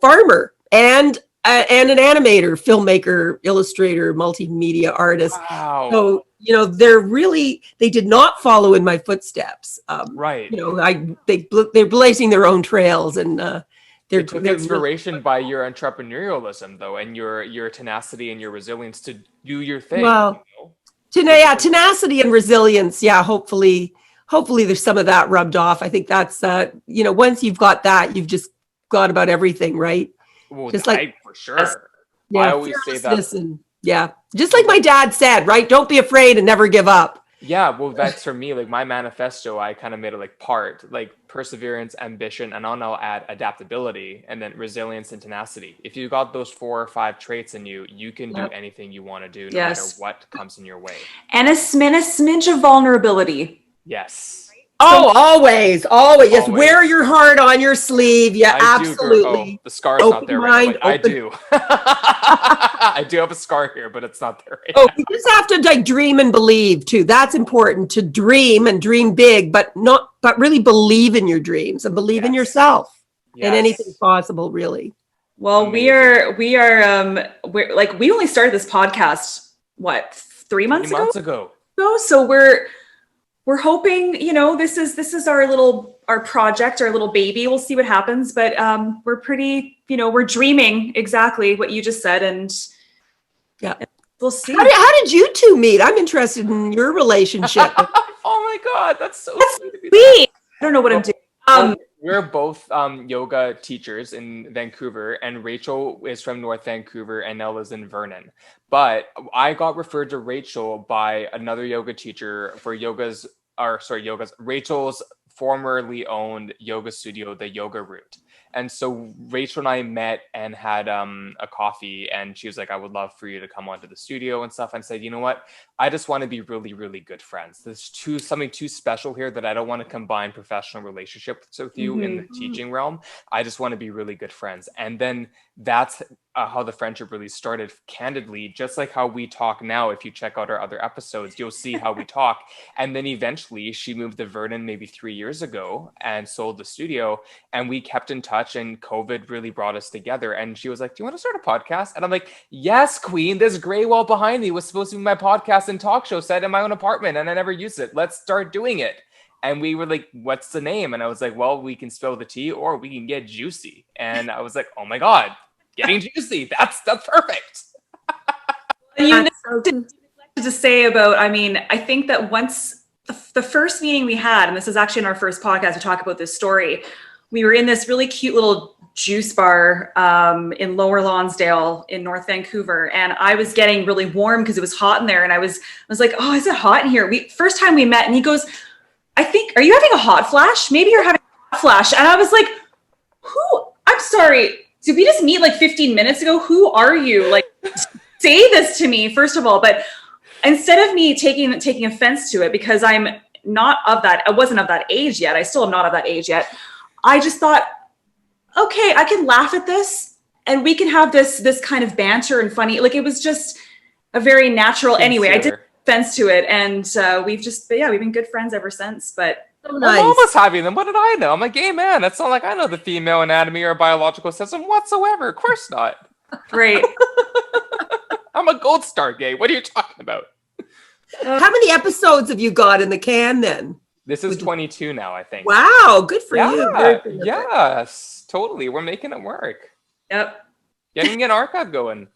farmer and an animator, filmmaker, illustrator, multimedia artist. Wow. So, they did not follow in my footsteps. They're blazing their own trails, and they took inspiration by your entrepreneurialism, though, and your tenacity and your resilience to do your thing. Well, tenacity and resilience. Yeah, hopefully there's some of that rubbed off. I think that's once you've got that, you've just got about everything, right? Well, just like for sure. I always say that. And, just like my dad said, right? Don't be afraid and never give up. Yeah, well, that's for me, like my manifesto, I kind of made it like perseverance, ambition, and I'll add adaptability, and then resilience and tenacity. If you got those 4 or 5 traits in you, you can do anything you want to do, no matter what comes in your way. And a smidge of vulnerability. Yes. Oh, always, always. Yes, Always. wear your heart on your sleeve. Yeah, I absolutely. Do, the scar's not there right now. Open But I mind, do. I do have a scar here, but it's not there right Oh, now. you just have to like dream and believe too. That's important, to dream and dream big, but really believe in your dreams and believe in Yes. yourself and Yes. anything possible, really. Well, Amazing. we're like, we only started this podcast, what, 3 months 3 months ago. ago? So we're hoping, this is our project, our little baby. We'll see what happens, but we're pretty, we're dreaming exactly what you just said, and Yeah. we'll see. How did you two meet? I'm interested in your relationship. Oh my God, that's so sweet. of you. Sweet. I don't know what I'm doing. We're both yoga teachers in Vancouver, and Rachel is from North Vancouver and Nell is in Vernon. But I got referred to Rachel by another yoga teacher for Rachel's formerly owned yoga studio, the Yoga Root. And so Rachel and I met and had a coffee, and she was like, I would love for you to come onto the studio and stuff. And said, you know what? I just want to be really, really good friends. There's something too special here that I don't want to combine professional relationships with you in the teaching realm. I just want to be really good friends. And then that's how the friendship really started, candidly, just like how we talk now. If you check out our other episodes, you'll see how we talk. And then eventually she moved to Vernon maybe 3 years ago and sold the studio, and we kept in touch, and COVID really brought us together. And she was like, do you want to start a podcast? And I'm like, yes, queen. This gray wall behind me was supposed to be my podcast and talk show set in my own apartment, and I never used it. Let's start doing it. And we were like, what's the name? And I was like, well, we can spill the tea or we can get juicy. And I was like, oh my God, getting juicy. That's perfect. To say about, I think that once the first meeting we had, and this is actually in our first podcast, we talk about this story. We were in this really cute little juice bar in Lower Lonsdale in North Vancouver, and I was getting really warm because it was hot in there, and I was like, oh, is it hot in here? First time we met, and he goes, I think, are you having a hot flash? Maybe you're having a hot flash. And I was like, who? I'm sorry. Did we just meet like 15 minutes ago? Who are you? Like, say this to me, first of all. But instead of me taking offense to it, because I wasn't of that age yet. I still am not of that age yet. I just thought, okay, I can laugh at this and we can have this kind of banter and funny. Like, it was just a very natural. Anyway, I did offense to it, and we've been good friends ever since. But So nice. I'm almost having them. What did I know? I'm a gay man. It's not like I know the female anatomy or biological system whatsoever. Of course not. Right. I'm a gold star gay. What are you talking about? How many episodes have you got in the can then? This is 22 now, I think. Wow, good for you. Very good. Yes, totally. We're making it work. Yep. Getting an archive going.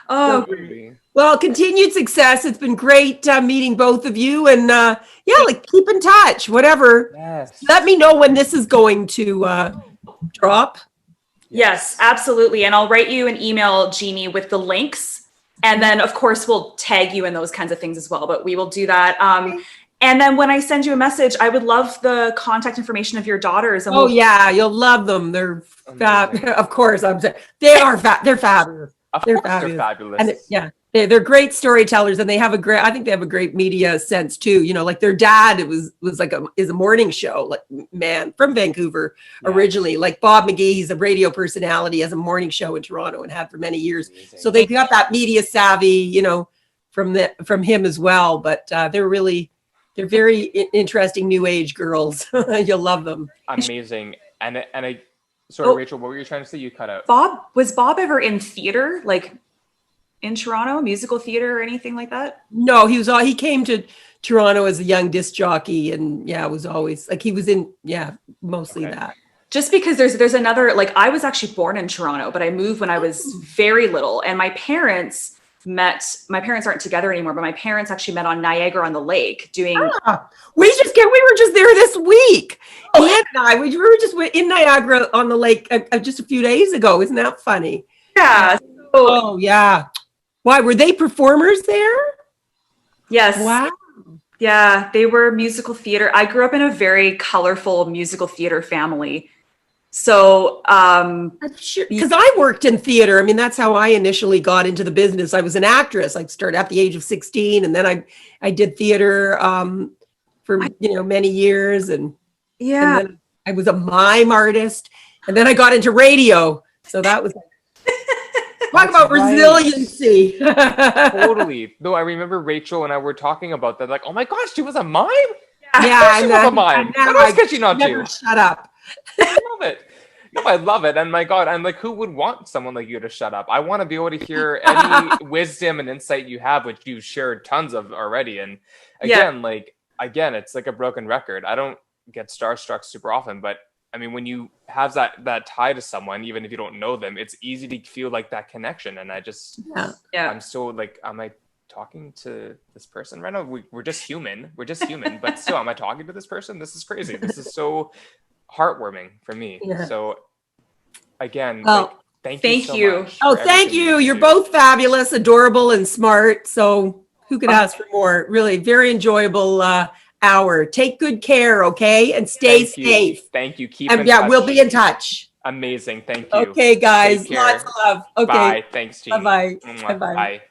Oh, Totally. Well, continued success. It's been great meeting both of you, and keep in touch. Whatever. Yes. Let me know when this is going to drop. yes, absolutely. And I'll write you an email, Jeannie, with the links. And then, of course, we'll tag you in those kinds of things as well. But we will do that. And then when I send you a message, I would love the contact information of your daughters. And Yeah, you'll love them. They're of course. I'm saying they're fabulous. Of They're course they're fabulous. And they're great storytellers, and I think they have a great media sense too. Like their dad, is a morning show, like, man, from Vancouver originally. Like Bob McGee, he's a radio personality, has a morning show in Toronto and had for many years. Amazing. So they've got that media savvy, from him as well. But they're very interesting new age girls. You'll love them. Amazing. Sorry, Rachel, what were you trying to say? You cut out. Was Bob ever in theater, like in Toronto, musical theater or anything like that? No, he came to Toronto as a young disc jockey, and it was always like he was in mostly that. Just because there's another, like, I was actually born in Toronto, but I moved when I was very little, and my parents aren't together anymore, but my parents actually met on Niagara-on-the-Lake doing. We were just there this week. Ian and I, we were just in Niagara-on-the-Lake just a few days ago. Isn't that funny? Yeah. Oh yeah. Why were they performers there? Yes. Wow. Yeah, they were musical theater. I grew up in a very colorful musical theater family. So, because I worked in theater. I mean, that's how I initially got into the business. I was an actress. I started at the age of 16, and then I did theater for, many years. And Yeah. then I was a mime artist. And then I got into radio. So that was talk about right. resiliency. Totally. No, I remember Rachel and I were talking about that. Like, oh my gosh, she was a mime? Yeah, She was a mime. What else could she not do? Never shut up. I love it. No, I love it. And my God, I'm like, who would want someone like you to shut up? I want to be able to hear any wisdom and insight you have, which you've shared tons of already. And again, it's like a broken record. I don't get starstruck super often, but I mean, when you have that tie to someone, even if you don't know them, it's easy to feel like that connection. And I just, I'm so like, am I talking to this person right now? We're just human. We're just human, but still, am I talking to this person? This is crazy. This is so heartwarming for me. Yeah. So again, thank you. much Oh, for thank everything you. You're do. both fabulous, adorable, and smart. So who could ask for more? Really, very enjoyable hour. Take good care, okay? And stay safe. Thank you. Keep And in touch. we'll be in touch. Amazing. Thank you. Okay, guys. Take care. Lots of love. Okay. Bye. Thanks, Jeanne. Bye-bye. Mwah. Bye-bye. Bye.